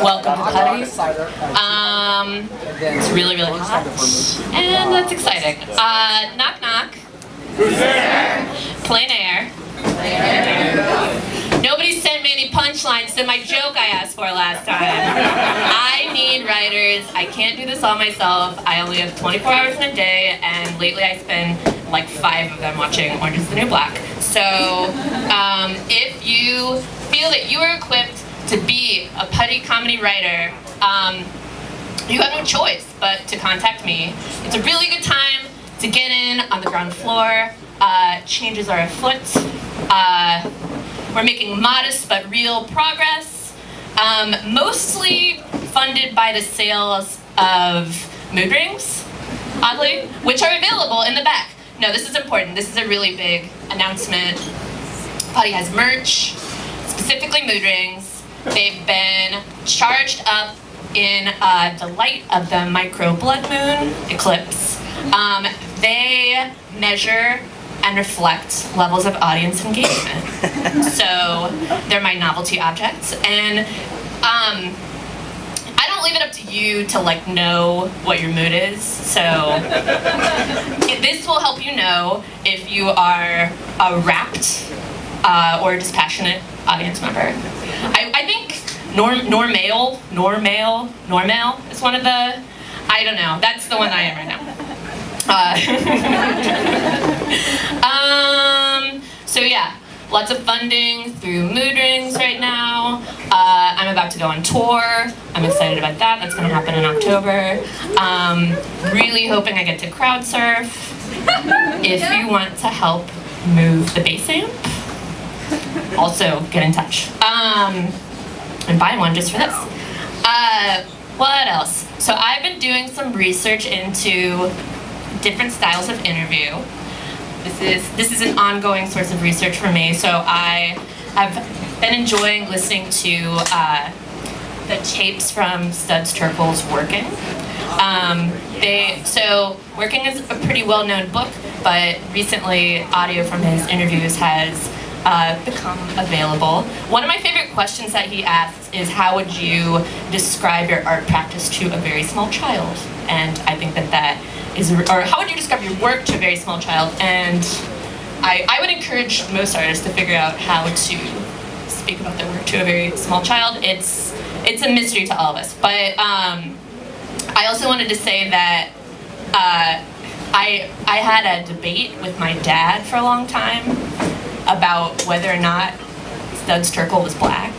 Welcome to Putty. It's really, really hot, and that's exciting. Knock, knock. Who's there? Plain air. Nobody sent me any punchlines to my joke I asked for last time. I need writers. I can't do this all myself. I only have 24 hours in a day, and lately I spend like 5 of them watching Orange is the New Black. So if you feel that you are equipped to be a Putty comedy writer, you have no choice but to contact me. It's a really good time to get in on the ground floor. Changes are afoot. We're making modest but real progress, mostly funded by the sales of mood rings, oddly, which are available in the back. No, this is important. This is a really big announcement. Putty has merch, specifically mood rings. They've been charged up in the light of the micro blood moon eclipse. They measure and reflect levels of audience engagement. So they're my novelty objects, and I don't leave it up to you to like know what your mood is. So this will help you know if you are a rapt or dispassionate audience member. I think Normale is one of the, I don't know, that's the one I am right now. So yeah, lots of funding through mood rings right now. I'm about to go on tour. I'm excited about that. That's going to happen in October. Really hoping I get to crowd surf. If you want to help move the bass amp, also get in touch. And buy one just for this. What else? So I've been doing some research into different styles of interview. This is an ongoing source of research for me. So I have been enjoying listening to the tapes from Studs Terkel's Working. So Working is a pretty well-known book, but recently audio from his interviews has become available. One of my favorite questions that he asks is, how would you describe your art practice to a very small child? And I think that is, or how would you describe your work to a very small child? And I would encourage most artists to figure out how to speak about their work to a very small child. It's a mystery to all of us. But I also wanted to say that I had a debate with my dad for a long time about whether or not Studs Terkel was black.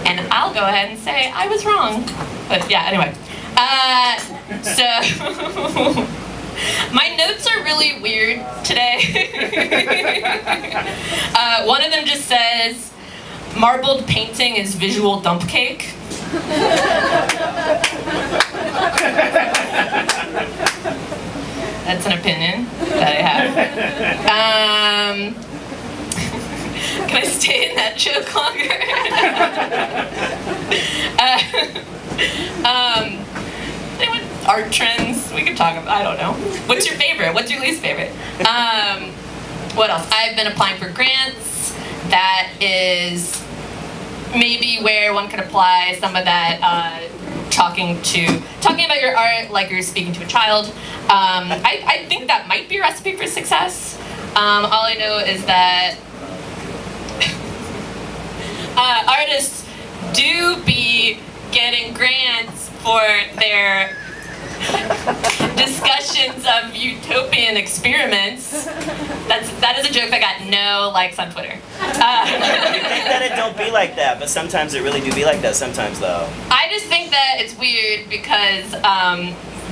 And I'll go ahead and say I was wrong. But yeah, anyway. So my notes are really weird today. One of them just says, marbled painting is visual dump cake. That's an opinion that I have. Can I stay in that joke longer? Anyone, art trends? We could talk about, I don't know. What's your favorite? What's your least favorite? What else? I've been applying for grants. That is maybe where one could apply some of that talking about your art like you're speaking to a child. I think that might be a recipe for success. All I know is that artists do be getting grants for their discussions of utopian experiments. That is a joke that got no likes on Twitter. You think that it don't be like that, but sometimes it really do be like that sometimes, though. I just think that it's weird because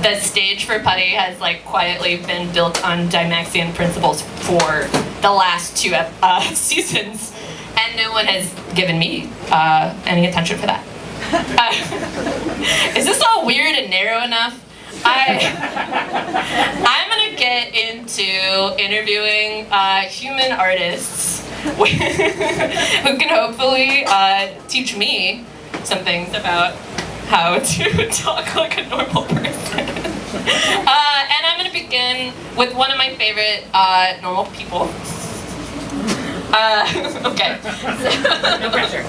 the stage for Putty has like quietly been built on Dymaxian principles for the last 2 seasons, and no one has given me any attention for that. Is this all weird and narrow enough? I'm gonna get into interviewing human artists who can hopefully teach me some things about how to talk like a normal person. And I'm going to begin with one of my favorite normal people. Okay. No pressure.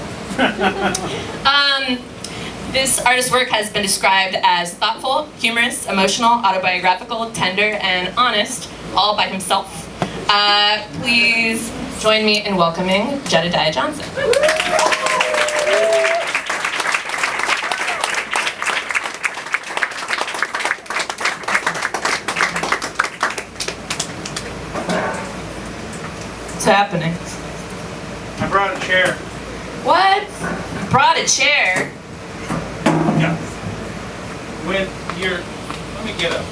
This artist's work has been described as thoughtful, humorous, emotional, autobiographical, tender, and honest, all by himself. Please join me in welcoming Jedediah Johnson. What's happening? I brought a chair. What? You brought a chair? Yeah. When you're, let me get a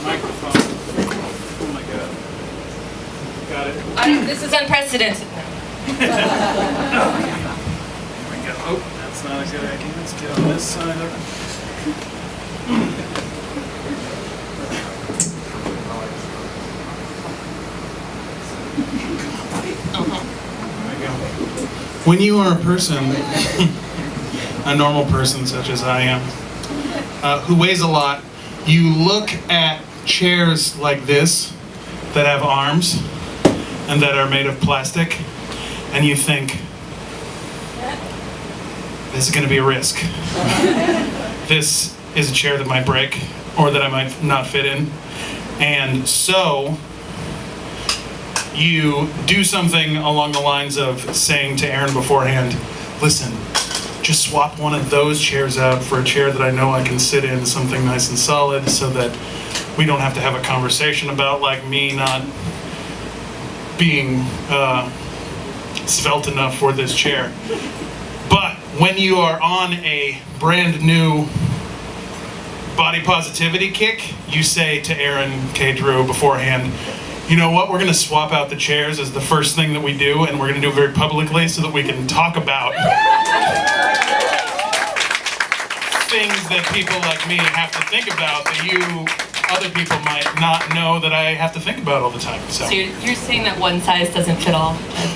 microphone. Oh my God. Got it. This is unprecedented. There we go. Oh, that's not a good idea. Let's get on this side of it. There we go. When you are a person, a normal person such as I am, who weighs a lot, you look at chairs like this that have arms and that are made of plastic, and you think, this is going to be a risk. This is a chair that might break or that I might not fit in. And so you do something along the lines of saying to Erin beforehand, listen, just swap one of those chairs out for a chair that I know I can sit in, something nice and solid, so that we don't have to have a conversation about like me not being svelte enough for this chair. But when you are on a brand new body positivity kick, you say to Erin K beforehand, you know what, we're going to swap out the chairs as the first thing that we do, and we're going to do it very publicly so that we can talk about things that people like me have to think about that you other people might not know that I have to think about all the time. So you're saying that one size doesn't fit all?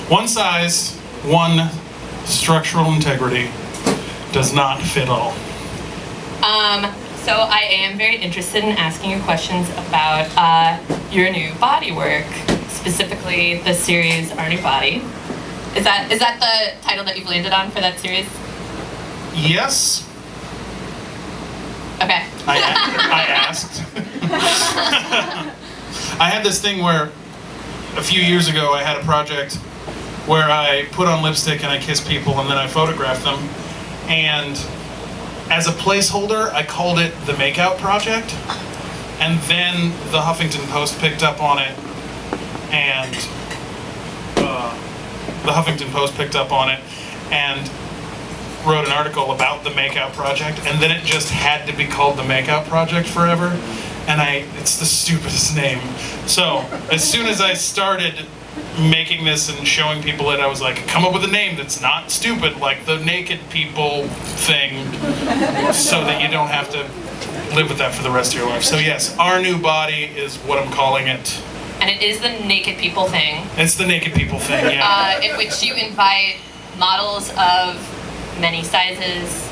One size, one structural integrity does not fit all. So I am very interested in asking you questions about your new body work, specifically the series Our New Body. Is that the title that you've landed on for that series? Yes. Okay. I asked. I had this thing where a few years ago I had a project where I put on lipstick and I kissed people and then I photographed them, and as a placeholder I called it the Makeout Project, and then the Huffington Post picked up on it, and wrote an article about the Makeout Project, and then it just had to be called the Makeout Project forever, and it's the stupidest name. So as soon as I started making this and showing people it, I was like, come up with a name that's not stupid, like the naked people thing, so that you don't have to live with that for the rest of your life. So yes, Our New Body is what I'm calling it. And it is the naked people thing. It's the naked people thing, yeah. In which you invite models of many sizes,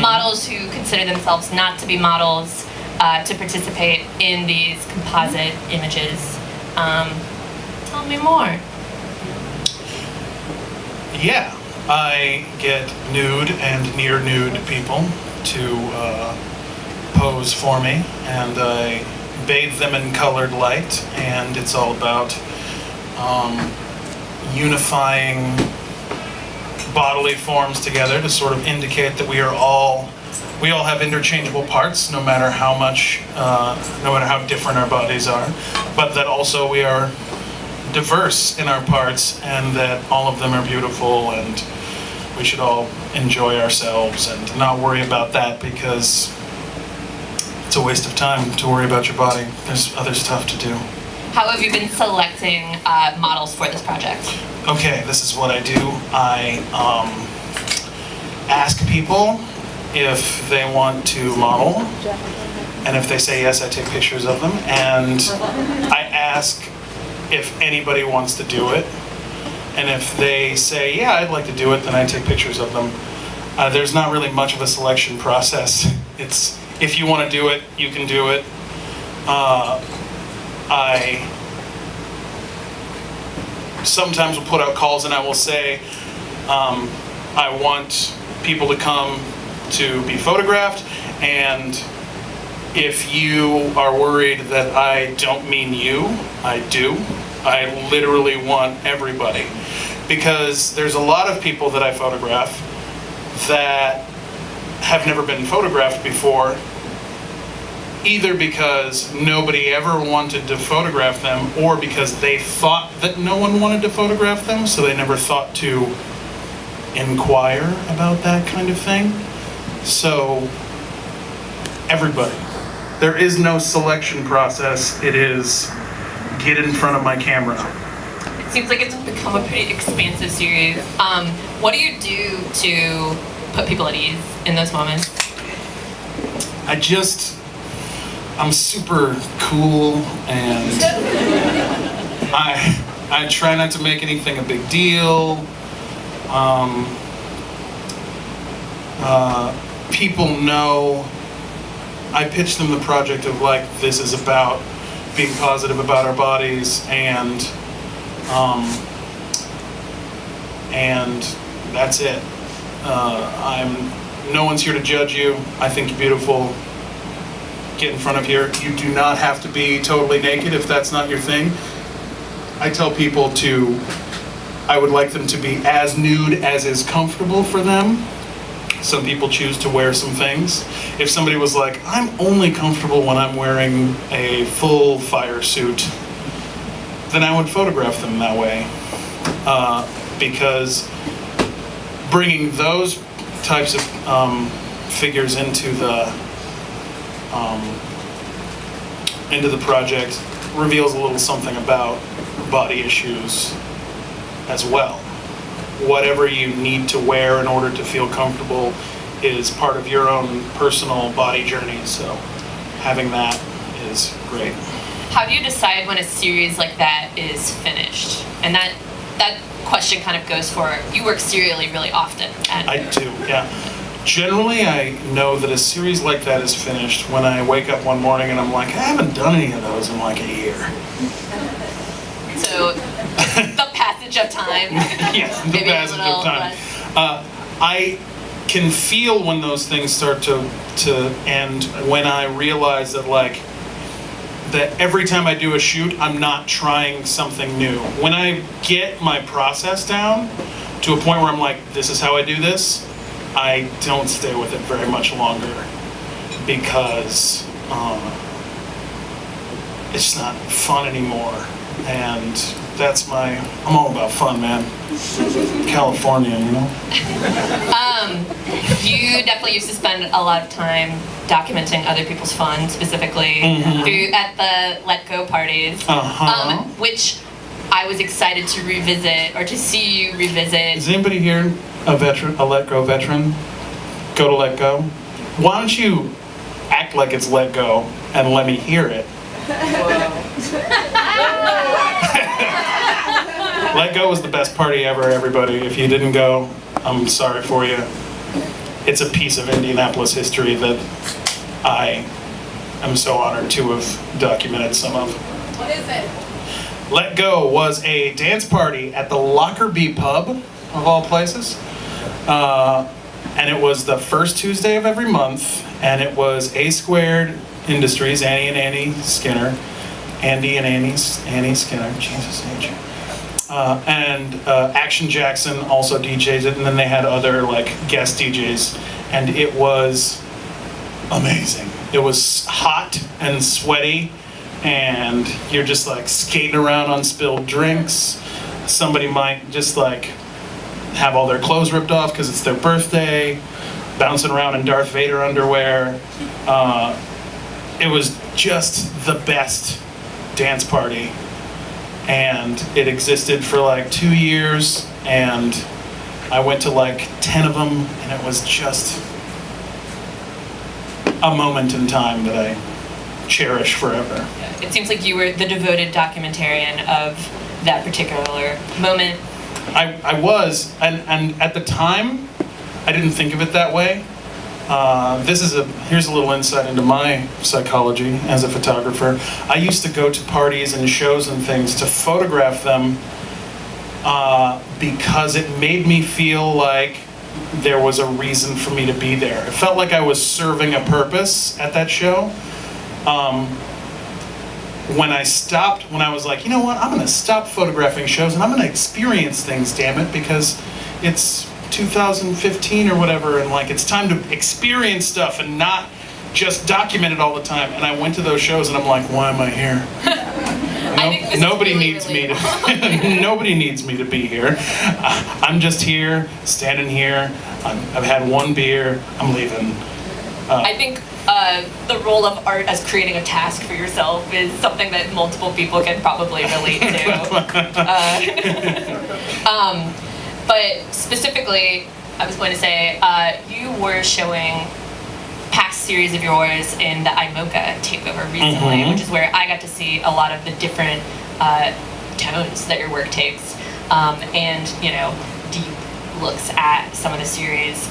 models who consider themselves not to be models, to participate in these composite images. Tell me more. Yeah, I get nude and near nude people to pose for me, and I bathe them in colored light, and it's all about unifying bodily forms together to sort of indicate that we all have interchangeable parts, no matter how different our bodies are, but that also we are diverse in our parts, and that all of them are beautiful, and we should all enjoy ourselves and not worry about that, because it's a waste of time to worry about your body. There's other stuff to do. How have you been selecting models for this project? Okay, this is what I do. I ask people if they want to model, and if they say yes, I take pictures of them, and I ask if anybody wants to do it. And if they say, yeah, I'd like to do it, then I take pictures of them. There's not really much of a selection process. It's, if you want to do it, you can do it. I sometimes will put out calls and I will say, I want people to come to be photographed, and if you are worried that I don't mean you, I do. I literally want everybody. Because there's a lot of people that I photograph that have never been photographed before, either because nobody ever wanted to photograph them, or because they thought that no one wanted to photograph them, so they never thought to inquire about that kind of thing. So, everybody. There is no selection process. It is get in front of my camera. It seems like it's become a pretty expansive series. What do you do to put people at ease in those moments? I'm super cool, and I try not to make anything a big deal. People know, I pitch them the project of like, this is about being positive about our bodies, and that's it. No one's here to judge you. I think you're beautiful. Get in front of here. You do not have to be totally naked if that's not your thing. I tell people I would like them to be as nude as is comfortable for them. Some people choose to wear some things. If somebody was like, I'm only comfortable when I'm wearing a full fire suit, then I would photograph them that way. Because bringing those types of figures into the project reveals a little something about body issues as well. Whatever you need to wear in order to feel comfortable is part of your own personal body journey, so having that is great. How do you decide when a series like that is finished? And that question kind of goes for, you work serially really often. I do, yeah. Generally, I know that a series like that is finished when I wake up one morning and I'm like, I haven't done any of those in like a year. So, the passage of time. Yes, the passage of time. I can feel when those things start to end, when I realize that that every time I do a shoot, I'm not trying something new. When I get my process down to a point where I'm like, this is how I do this, I don't stay with it very much longer, because it's not fun anymore. And I'm all about fun, man. California, you know? You definitely used to spend a lot of time documenting other people's fun, specifically at the Let Go parties, which I was excited to revisit, or to see you revisit. Is anybody here a Let Go veteran? Go to Let Go? Why don't you act like it's Let Go and let me hear it? Let Go was the best party ever, everybody. If you didn't go, I'm sorry for you. It's a piece of Indianapolis history that I am so honored to have documented some of. What is it? Let Go was a dance party at the Lockerbie Pub, of all places. And it was the first Tuesday of every month, and it was A Squared Industries, Annie and Annie Skinner, Andy and Annie Skinner, Jesus H. And Action Jackson also DJs it, and then they had other guest DJs, and it was amazing. It was hot and sweaty, and you're just skating around on spilled drinks. Somebody might just have all their clothes ripped off because it's their birthday, bouncing around in Darth Vader underwear. It was just the best dance party, and it existed for 2 years, and I went to 10 of them, and it was just a moment in time that I cherish forever. It seems like you were the devoted documentarian of that particular moment. I was, and at the time, I didn't think of it that way. Here's a little insight into my psychology as a photographer. I used to go to parties and shows and things to photograph them because it made me feel like there was a reason for me to be there. It felt like I was serving a purpose at that show. When I was like, you know what, I'm gonna stop photographing shows and I'm gonna experience things, damn it, because it's 2015 or whatever, and like it's time to experience stuff and not just document it all the time. And I went to those shows and I'm like, why am I here? I think this Nobody is really needs me to. Nobody needs me to be here. I'm just here, standing here. I've had one beer. I'm leaving. I think the role of art as creating a task for yourself is something that multiple people can probably relate to. But specifically, I was going to say, you were showing past series of yours in the IMOCA takeover recently, which is where I got to see a lot of the different tones that your work takes, and deep looks at some of the series.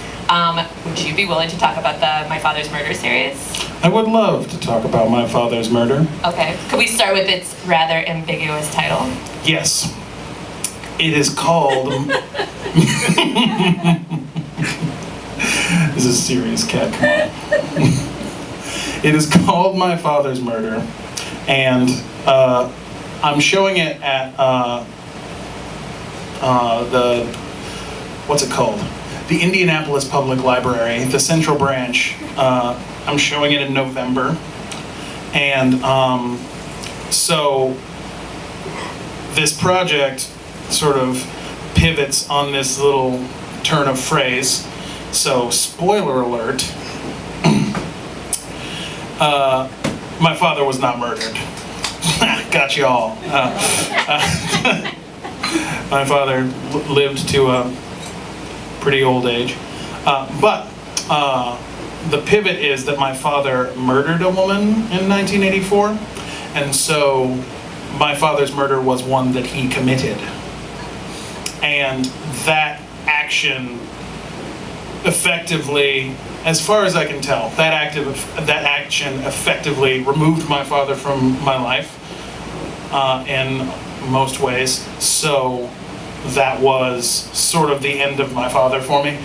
Would you be willing to talk about the My Father's Murder series? I would love to talk about My Father's Murder. Okay. Could we start with its rather ambiguous title? Yes. It is called... This is a serious cat, come on. It is called My Father's Murder, and I'm showing it at what's it called? The Indianapolis Public Library, the Central Branch. I'm showing it in November, and so this project sort of pivots on this little turn of phrase. So, spoiler alert, my father was not murdered. Got you all. My father lived to a pretty old age. But the pivot is that my father murdered a woman in 1984. And so my father's murder was one that he committed. And that action effectively, as far as I can tell, that action effectively removed my father from my life in most ways. So that was sort of the end of my father for me.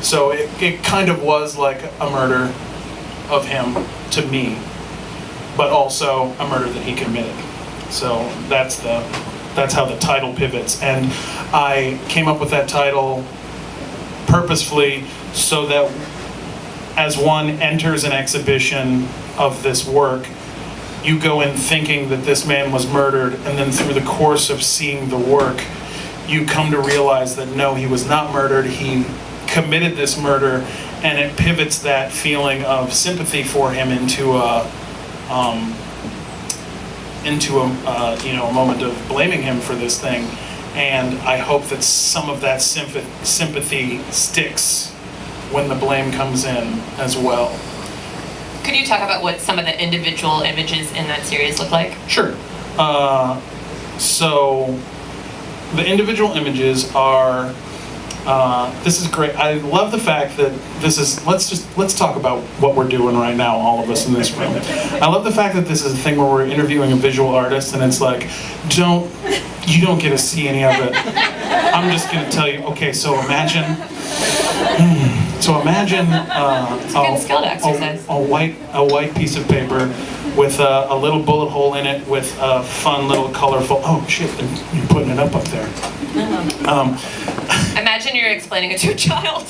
So it kind of was like a murder of him to me, but also a murder that he committed. So that's how the title pivots. And I came up with that title purposefully so that as one enters an exhibition of this work, you go in thinking that this man was murdered, and then through the course of seeing the work, you come to realize that no, he was not murdered, he committed this murder, and it pivots that feeling of sympathy for him into a moment of blaming him for this thing. And I hope that some of that sympathy sticks when the blame comes in as well. Could you talk about what some of the individual images in that series look like? Sure. So the individual images are, this is great. I love the fact that this is, let's talk about what we're doing right now, all of us in this room. I love the fact that this is a thing where we're interviewing a visual artist and it's like, you don't get to see any of it. I'm just gonna tell you, okay, so imagine a white piece of paper with a little bullet hole in it with a fun little colorful, oh shit, you're putting it up there. Imagine you're explaining it to a child.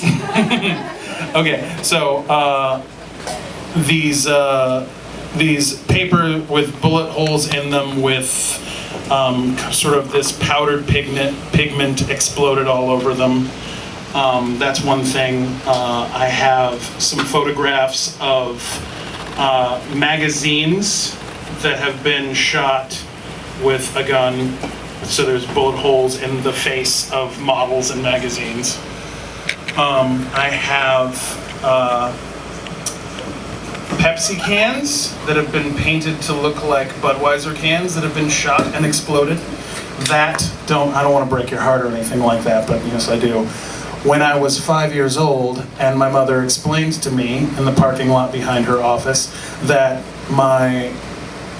Okay, so these paper with bullet holes in them with sort of this powdered pigment exploded all over them. That's one thing. I have some photographs of magazines that have been shot with a gun. So there's bullet holes in the face of models in magazines. I have Pepsi cans that have been painted to look like Budweiser cans that have been shot and exploded. I don't want to break your heart or anything like that, but yes, I do. When I was 5 years old, and my mother explained to me in the parking lot behind her office that my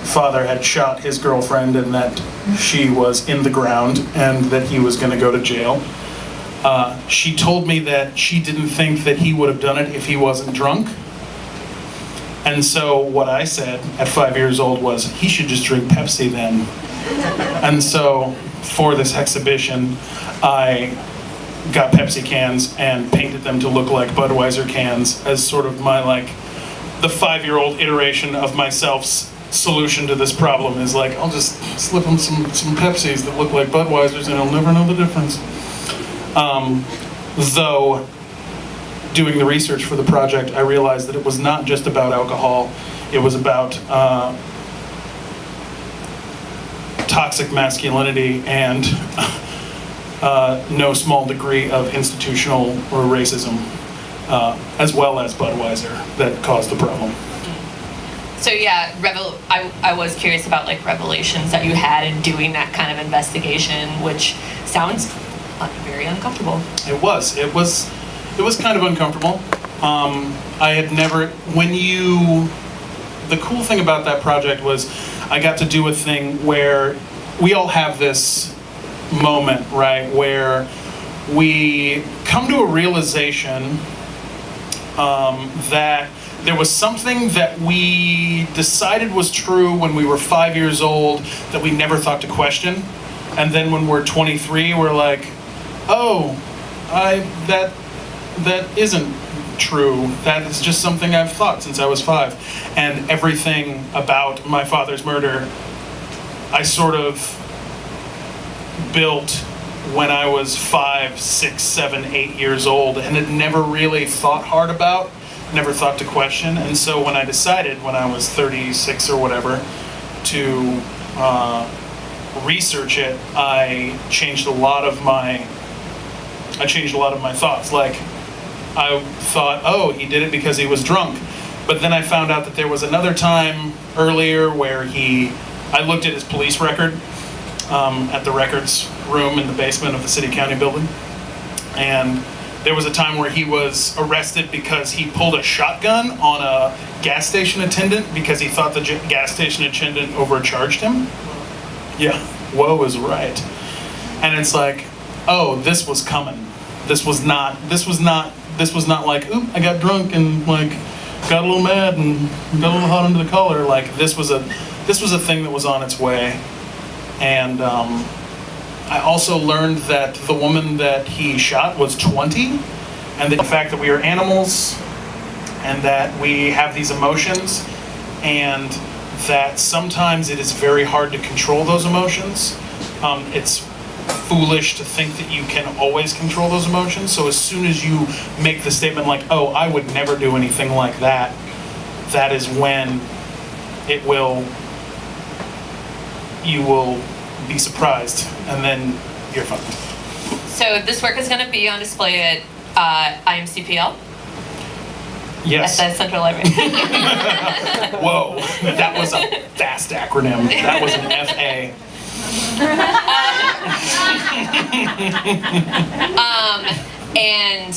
father had shot his girlfriend and that she was in the ground and that he was going to go to jail. She told me that she didn't think that he would have done it if he wasn't drunk. And so what I said at 5 years old was, he should just drink Pepsi then. And so for this exhibition, I got Pepsi cans and painted them to look like Budweiser cans as sort of my, like, the 5-year-old iteration of myself's solution to this problem is like, I'll just slip them some Pepsis that look like Budweisers and I'll never know the difference. Though, doing the research for the project, I realized that it was not just about alcohol, it was about toxic masculinity and no small degree of institutional or racism, as well as Budweiser, that caused the problem. So yeah, I was curious about like revelations that you had in doing that kind of investigation, which sounds very uncomfortable. It was kind of uncomfortable. I had never, the cool thing about that project was I got to do a thing where we all have this moment, right, where we come to a realization that there was something that we decided was true when we were 5 years old that we never thought to question. And then when we're 23, we're like, oh, that isn't true. That is just something I've thought since I was 5. And everything about my father's murder, I sort of built when I was 5, 6, 7, 8 years old and had never really thought hard about, never thought to question. And so when I decided, when I was 36 or whatever, to research it, I changed a lot of my thoughts. Like, I thought, oh, he did it because he was drunk. But then I found out that there was another time earlier where I looked at his police record at the records room in the basement of the city county building. And there was a time where he was arrested because he pulled a shotgun on a gas station attendant because he thought the gas station attendant overcharged him. Yeah, whoa is right. And it's like, oh, this was coming. This was not like, oop, I got drunk and like got a little mad and got a little hot under the collar. Like this was a thing that was on its way. And I also learned that the woman that he shot was 20, and the fact that we are animals and that we have these emotions and that sometimes it is very hard to control those emotions. It's foolish to think that you can always control those emotions. So as soon as you make the statement like, oh, I would never do anything like that, that is when you will be surprised, and then you're fucked. So this work is going to be on display at IMCPL? Yes. At the Central Library. Whoa, that was a fast acronym. That was an FA. And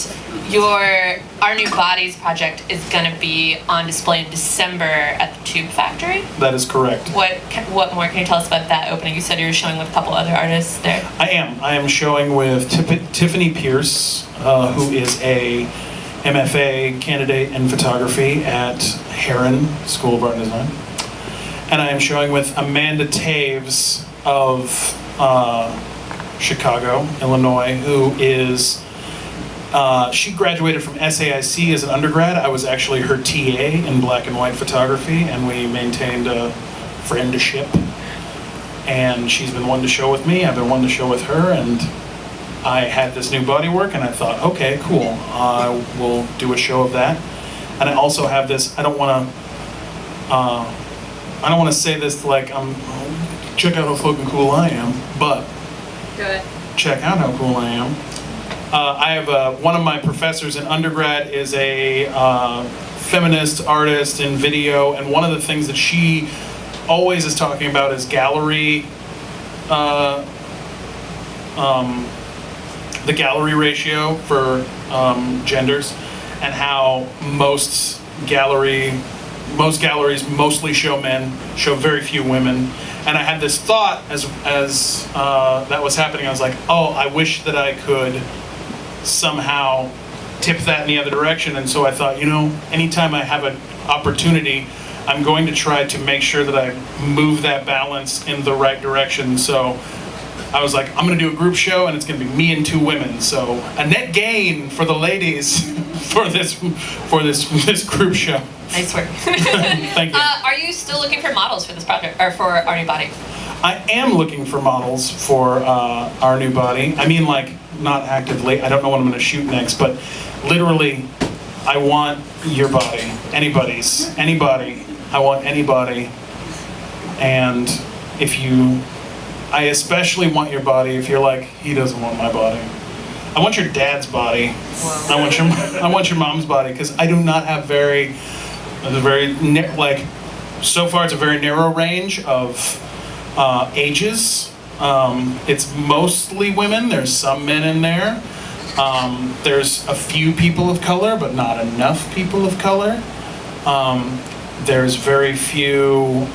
our New Bodies project is going to be on display in December at the Tube Factory. That is correct. What more can you tell us about that opening? You said you were showing with a couple other artists there. I am showing with Tiffany Pierce, who is a MFA candidate in photography at Heron School of Art and Design. And I am showing with Amanda Taves of Chicago, Illinois, who is, she graduated from SAIC as an undergrad. I was actually her TA in black and white photography, and we maintained a friendship. And she's been one to show with me, I've been one to show with her, and I had this new body work, and I thought, okay, cool, I will do a show of that. And I also have this, I don't want to say this like check out how fucking cool I am, but Good. Check out how cool I am. I have one of my professors in undergrad is a feminist artist in video, and one of the things that she always is talking about is gallery, the gallery ratio for genders, and how most galleries mostly show men, show very few women. And I had this thought as that was happening. I was like, oh, I wish that I could somehow tip that in the other direction. And so I thought, anytime I have an opportunity, I'm going to try to make sure that I move that balance in the right direction. So I was like, I'm going to do a group show, and it's going to be me and 2 women. So a net gain for the ladies for this group show. Nice work. Thank you. Are you still looking for models for this project, or for Our New Body? I am looking for models for Our New Body. I mean, like, not actively. I don't know what I'm going to shoot next, but literally, I want your body. Anybody. I want anybody. And I especially want your body if you're like, he doesn't want my body. I want your dad's body. Whoa. I want your mom's body, because I do not have so far it's a very narrow range of ages. It's mostly women. There's some men in there. There's a few people of color, but not enough people of color. There's very few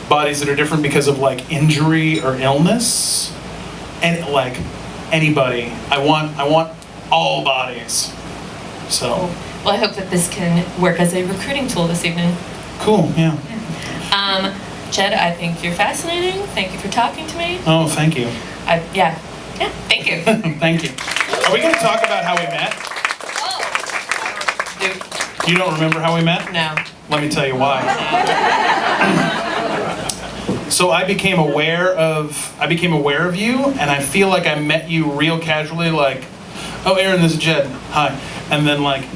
bodies that are different because of like injury or illness. And like anybody, I want all bodies. So. Well, I hope that this can work as a recruiting tool this evening. Cool. Yeah. Jed, I think you're fascinating. Thank you for talking to me. Oh, thank you. Yeah, thank you. Thank you. Are we going to talk about how we met? Oh. You don't remember how we met? No. Let me tell you why. So I became aware of you, and I feel like I met you real casually, like, oh, Erin, this is Jed. Hi. And then like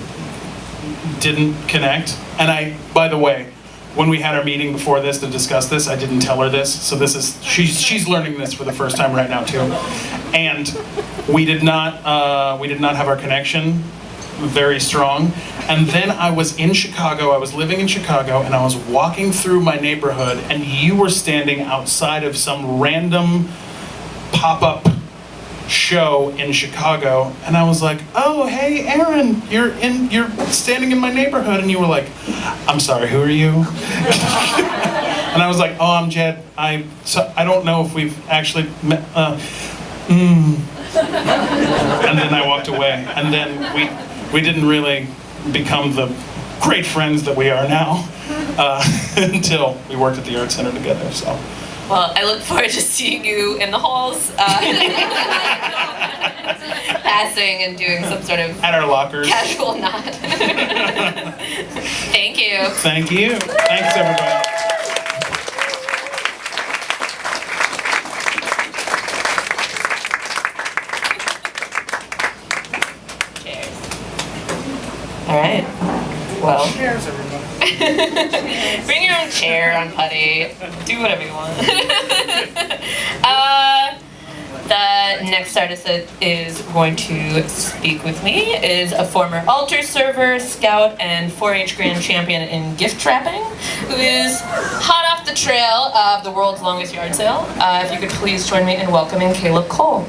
didn't connect. And by the way, when we had our meeting before this to discuss this, I didn't tell her this. So she's learning this for the first time right now too. And we did not have our connection very strong. And then I was in Chicago, I was living in Chicago, and I was walking through my neighborhood, and you were standing outside of some random pop-up show in Chicago, and I was like, oh, hey, Erin, you're standing in my neighborhood, and you were like, I'm sorry, who are you? And I was like, oh, I'm Jed. I don't know if we've actually met, And then I walked away, and then we didn't really become the great friends that we are now until we worked at the Art Center together, so. Well, I look forward to seeing you in the halls, passing and doing some sort of at our lockers. Casual nod. Thank you. Thank you. Thanks, everybody. Cheers. All right. Well. Cheers, everybody. Bring your own chair on Putty. Do whatever you want. The next artist that is going to speak with me is a former altar server, scout, and 4-H grand champion in gift trapping, who is hot off the trail of the world's longest yard sale. If you could please join me in welcoming Caleb Cole.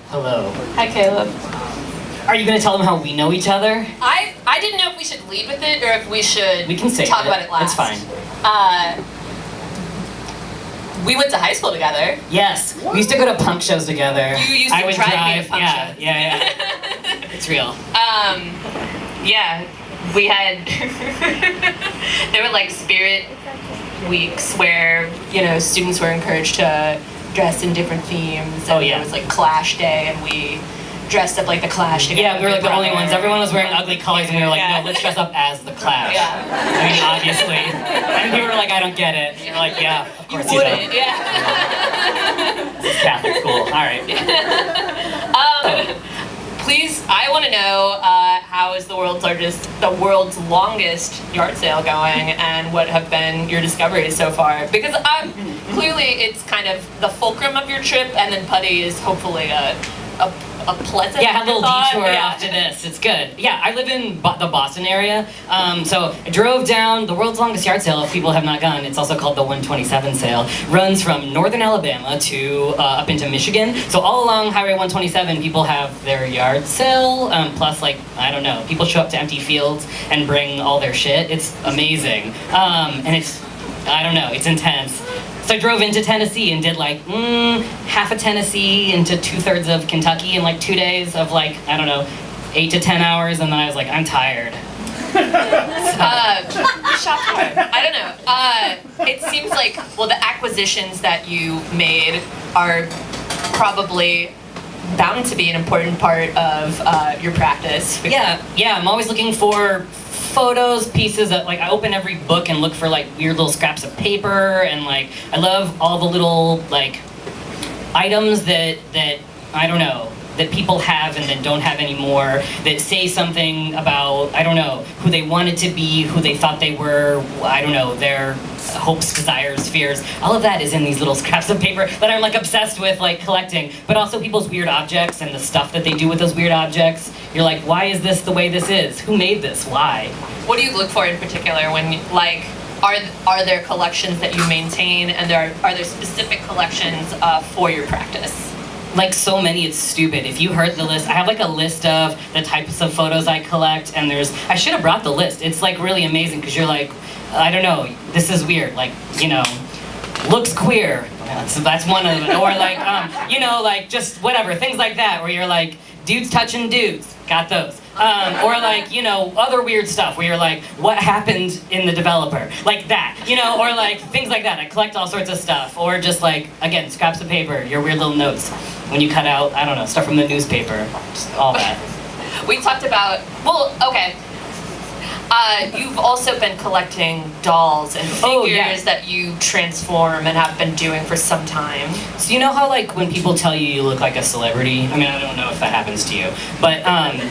Hello. Hi, Caleb. Are you going to tell them how we know each other? I didn't know if we should lead with it or if we should talk about it last. It's fine. We went to high school together. Yes. We used to go to punk shows together. You used to I would drive drive. me to punk shows. Yeah. It's real. Yeah, we had, there were like spirit weeks where, students were encouraged to dress in different themes. And it was like Clash Day, and we dressed up like the Clash together. Yeah, we were like the only ones. Everyone was wearing ugly colors, and we were like, no, let's dress up as the Clash. Yeah. I mean, obviously. And people were like, I don't get it. And you're like, yeah, of course you Wouldn't, don't. yeah. It's Catholic school. All right. Please, I want to know how is the world's longest yard sale going, and what have been your discoveries so far? Because clearly it's kind of the fulcrum of your trip, and then Putty is hopefully a pleasant. Yeah, a little thought. detour Yeah. after this. It's good. Yeah, I live in the Boston area, so I drove down the world's longest yard sale. If people have not gone, it's also called the 127 sale. Runs from northern Alabama to up into Michigan. So all along Highway 127, people have their yard sale. Plus, like, I don't know, people show up to empty fields and bring all their shit. It's amazing, and it's, I don't know, it's intense. So I drove into Tennessee and did like half of Tennessee into 2/3 of Kentucky in like 2 days of like, I don't know, 8 to 10 hours, and then I was like, I'm tired. Shop hard. I don't know. It seems like, well, the acquisitions that you made are probably bound to be an important part of your practice. Yeah, I'm always looking for photos, pieces of, like, I open every book and look for like weird little scraps of paper, and like I love all the little like items that I don't know, that people have and then don't have anymore, that say something about, I don't know, who they wanted to be, who they thought they were, I don't know, their hopes, desires, fears. All of that is in these little scraps of paper that I'm like obsessed with, like collecting. But also people's weird objects and the stuff that they do with those weird objects. You're like, why is this the way this is? Who made this? Why? What do you look for in particular when you, like, are there collections that you maintain, and are there specific collections for your practice? Like so many, it's stupid. If you heard the list, I have like a list of the types of photos I collect, and I should have brought the list. It's like really amazing, because you're like, I don't know, this is weird. Like, you know, looks queer. That's one of them. Or like, you know, like just whatever, things like that, where you're like, dudes touching dudes, got those. Or like, you know, other weird stuff where you're like, what happened in the developer? Like that, you know, or like things like that. I collect all sorts of stuff. Or just like, again, scraps of paper, your weird little notes. When you cut out, I don't know, stuff from the newspaper, just all that. We talked about, well, okay. You've also been collecting dolls and figures that you transform and have been doing for some time. So you know how like when people tell you look like a celebrity? I mean, I don't know if that happens to you, but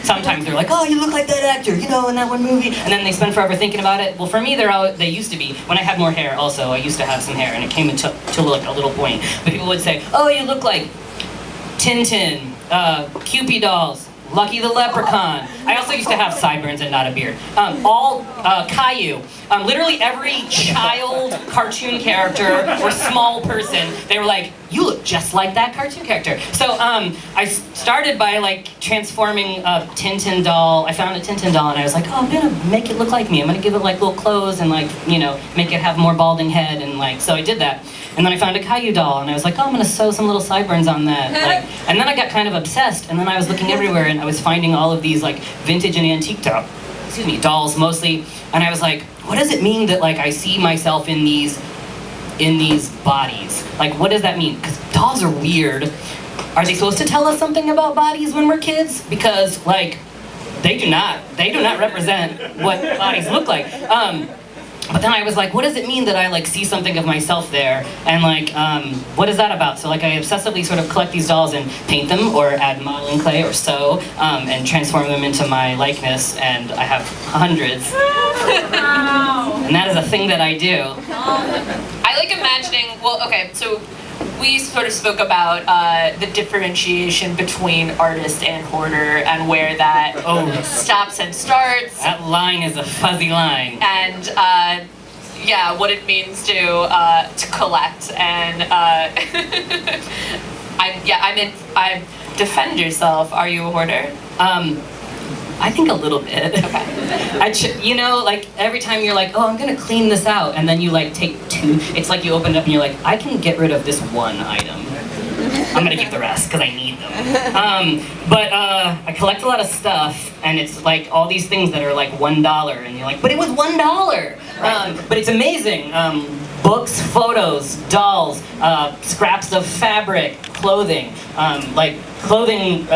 sometimes they're like, oh, you look like that actor, you know, in that one movie, and then they spend forever thinking about it. Well, for me, they used to be. When I had more hair, also, I used to have some hair, and it came into like a little point. But people would say, oh, you look like Tintin, Cupid dolls, Lucky the Leprechaun. I also used to have sideburns and not a beard. Caillou. Literally every child cartoon character or small person, they were like, you look just like that cartoon character. So I started by like transforming a Tintin doll. I found a Tintin doll and I was like, oh, I'm gonna make it look like me. I'm gonna give it like little clothes and like, you know, make it have more balding head, and like, so I did that. And then I found a Caillou doll and I was like, oh, I'm gonna sew some little sideburns on that. Like, and then I got kind of obsessed, and then I was looking everywhere and I was finding all of these like vintage and antique dolls mostly, and I was like, what does it mean that like I see myself in these bodies? Like, what does that mean? Because dolls are weird. Are they supposed to tell us something about bodies when we're kids? Because like, they do not represent what bodies look like. But then I was like, what does it mean that I like see something of myself there? And like, what is that about? So like I obsessively sort of collect these dolls and paint them or add modeling clay or sew and transform them into my likeness, and I have hundreds. Wow. And that is a thing that I do. I like imagining, well, okay, so we sort of spoke about the differentiation between artist and hoarder, and where that stops and starts. That line is a fuzzy line. And yeah, what it means to collect. And I defend yourself. Are you a hoarder? I think a little bit. Okay. You know, like every time you're like, oh, I'm gonna clean this out, and then you like take two. It's like you open it up and you're like, I can get rid of this one item. I'm gonna keep the rest because I need them. But I collect a lot of stuff, and it's like all these things that are like $1, and you're like, but it was $1. But it's amazing. Books, photos, dolls, scraps of fabric, clothing. Like clothing,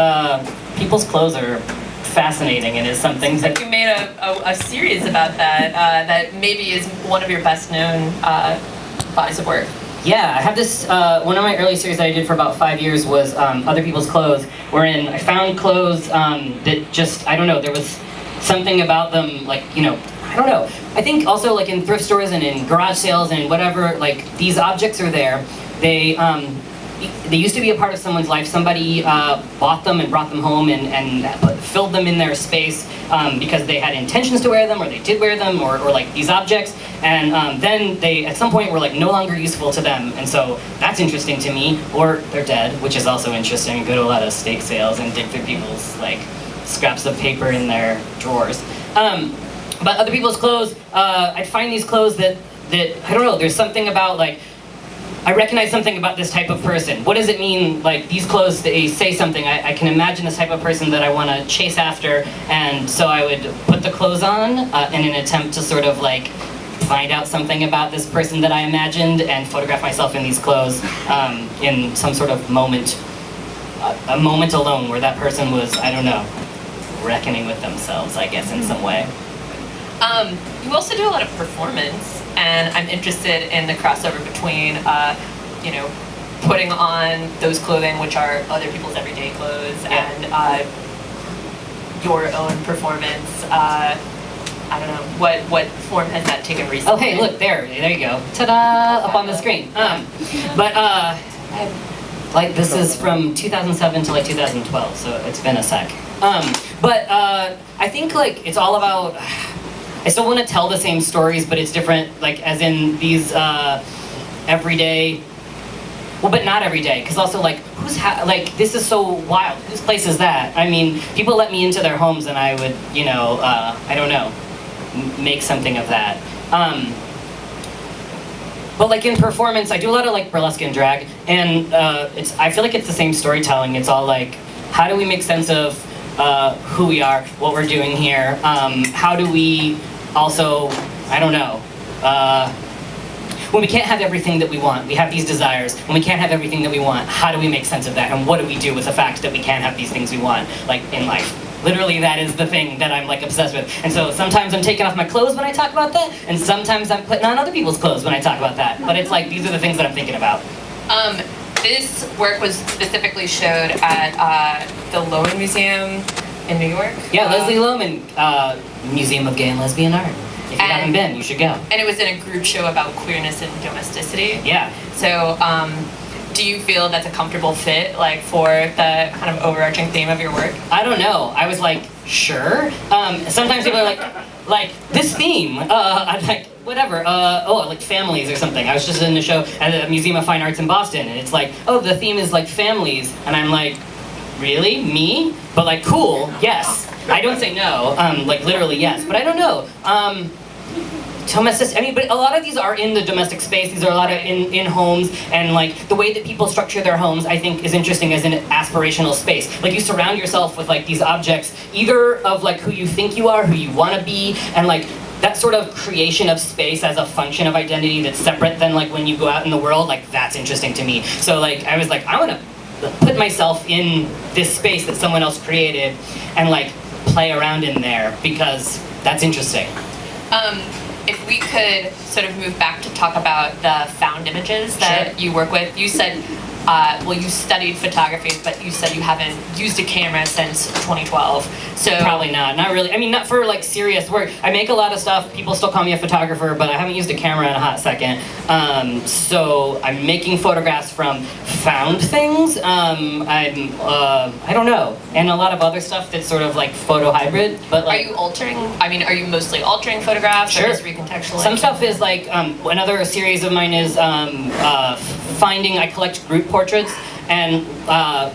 people's clothes are fascinating, and is something that you made a series about that that maybe is one of your best known bodies of work. Yeah, I have this, one of my early series that I did for about 5 years was Other People's Clothes, wherein I found clothes that just, I don't know, there was something about them, like, you know, I don't know. I think also like in thrift stores and in garage sales and whatever, like these objects are there. They used to be a part of someone's life. Somebody bought them and brought them home and filled them in their space because they had intentions to wear them, or they did wear them, or like these objects. And then they, at some point, were like no longer useful to them. And so that's interesting to me. Or they're dead, which is also interesting. I go to a lot of estate sales and dig through people's like scraps of paper in their drawers. But Other People's Clothes, I'd find these clothes that I don't know, there's something about like, I recognize something about this type of person. What does it mean, like, these clothes, they say something. I can imagine this type of person that I want to chase after, and so I would put the clothes on in an attempt to sort of, like, find out something about this person that I imagined and photograph myself in these clothes in some sort of moment, a moment alone where that person was, I don't know, reckoning with themselves, I guess, in some way. You also do a lot of performance, and I'm interested in the crossover between, you know, putting on those clothing, which are other people's everyday clothes, and your own performance. I don't know, what form has that taken recently? Oh, hey, look, there you go. Ta-da, up on the screen. Like, this is from 2007 to like 2012, so it's been a sec. I think like it's all about, I still want to tell the same stories, but it's different, like as in these everyday, well, but not every day, because also like, like this is so wild, whose place is that? I mean, people let me into their homes and I would, you know, I don't know, make something of that. But like in performance, I do a lot of like burlesque and drag, and I feel like it's the same storytelling. It's all like, how do we make sense of who we are, what we're doing here? How do we also, I don't know, when we can't have everything that we want, we have these desires. When we can't have everything that we want, how do we make sense of that? And what do we do with the fact that we can't have these things we want, like in life? Literally, that is the thing that I'm like obsessed with. And so sometimes I'm taking off my clothes when I talk about that, and sometimes I'm putting on other people's clothes when I talk about that. But it's like, these are the things that I'm thinking about. This work was specifically showed at the Lowen Museum in New York. Yeah, Leslie Lohman, Museum of Gay and Lesbian Art. If you haven't been, you should go. And it was in a group show about queerness and domesticity. Yeah. So, do you feel that's a comfortable fit, like, for the kind of overarching theme of your work? I don't know. I was like, sure. Sometimes people are like this theme. I'm like, whatever. Like families or something. I was just in a show at the Museum of Fine Arts in Boston, and it's like, oh, the theme is like families, and I'm like, really? Me? But like, cool, yes. I don't say no, like literally yes, but I don't know. I mean, but a lot of these are in the domestic space. These are a lot of in homes, and like the way that people structure their homes, I think, is interesting as an aspirational space. Like you surround yourself with like these objects, either of like who you think you are, who you want to be, and like that sort of creation of space as a function of identity that's separate than like when you go out in the world. Like that's interesting to me. So like I was like, I want to put myself in this space that someone else created, and like play around in there because that's interesting. If we could sort of move back to talk about the found images that you work with. You said, well, you studied photography, but you said you haven't used a camera since 2012. So probably not really. I mean, not for like serious work. I make a lot of stuff. People still call me a photographer, but I haven't used a camera in a hot second. So I'm making photographs from found things. I don't know, and a lot of other stuff that's sort of like photo hybrid. But like, are you altering? I mean, are you mostly altering photographs or just recontextualizing? Some stuff is like another series of mine is finding. I collect group portraits, and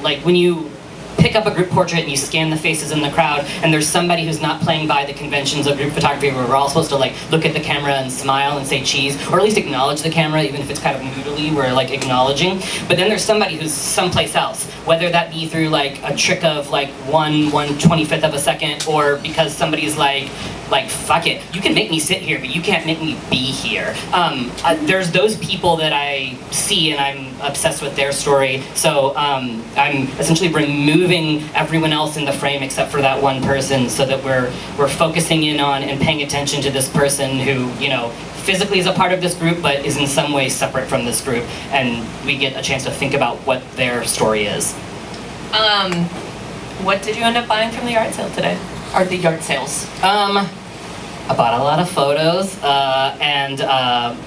like when you pick up a group portrait and you scan the faces in the crowd, and there's somebody who's not playing by the conventions of group photography where we're all supposed to like look at the camera and smile and say cheese, or at least acknowledge the camera, even if it's kind of moodily, we're like acknowledging. But then there's somebody who's someplace else, whether that be through like a trick of like 1/125th of a second, or because somebody's like like, fuck it, you can make me sit here, but you can't make me be here. There's those people that I see and I'm obsessed with their story, so I'm essentially removing everyone else in the frame except for that one person, so that we're focusing in on and paying attention to this person who, you know, physically is a part of this group, but is in some way separate from this group, and we get a chance to think about what their story is. What did you end up buying from the yard sale today? Or the yard sales? I bought a lot of photos and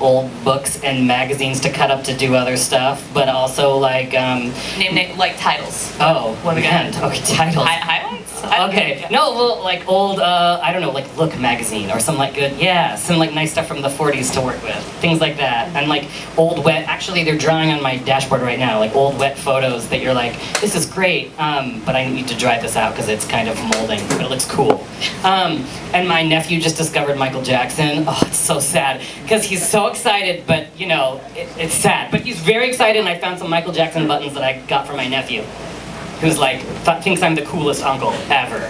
old books and magazines to cut up to do other stuff, but also like Name like titles. oh, What do we got? okay, titles. Highlights? Okay, no, well, like old, I don't know, like Look magazine or some like good, yeah, some like nice stuff from the 40s to work with, things like that, and like old wet, actually they're drawing on my dashboard right now, like old wet photos that you're like, this is great, but I need to dry this out because it's kind of molding, but it looks cool. And my nephew just discovered Michael Jackson. Oh, it's so sad, because he's so excited, but you know, it's sad, but he's very excited, and I found some Michael Jackson buttons that I got from my nephew, who's like, thinks I'm the coolest uncle ever.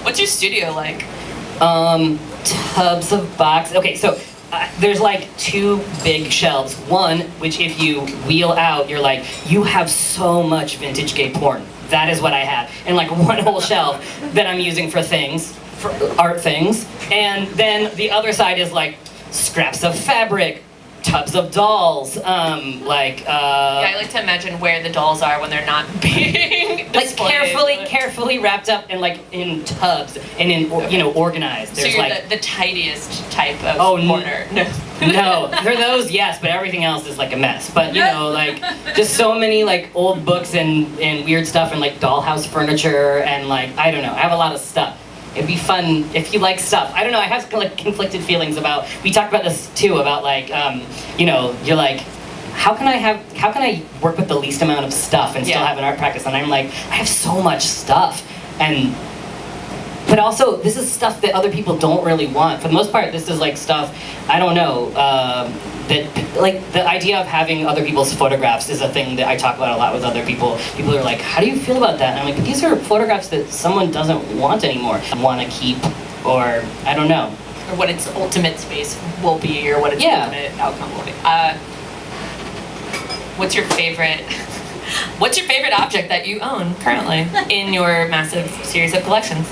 What's your studio like? Tubs of boxes. Okay, so there's like two big shelves. One, which if you wheel out, you're like, you have so much vintage gay porn. That is what I have. And like one whole shelf that I'm using for things, for art things. And then the other side is like scraps of fabric, tubs of dolls, Yeah, I like to imagine where the dolls are when they're not being like displayed. carefully wrapped up in like in tubs and in organized. So There's you're like the tidiest type of corner. No. No, for those yes, but everything else is like a mess. But you know, like just so many like old books and weird stuff and like dollhouse furniture and like I don't know. I have a lot of stuff. It'd be fun if you like stuff. I don't know. I have like conflicted feelings about. We talked about this too about like you know, you're like, how can I work with the least amount of stuff and still have an art practice? And I'm like, I have so much stuff, but also this is stuff that other people don't really want. For the most part, this is like stuff I don't know. That like the idea of having other people's photographs is a thing that I talk about a lot with other people. People are like, how do you feel about that? And I'm like, these are photographs that someone doesn't want anymore, want to keep, or I don't know. Or what its ultimate space will be, or what its ultimate outcome will be. What's your favorite object that you own currently in your massive series of collections?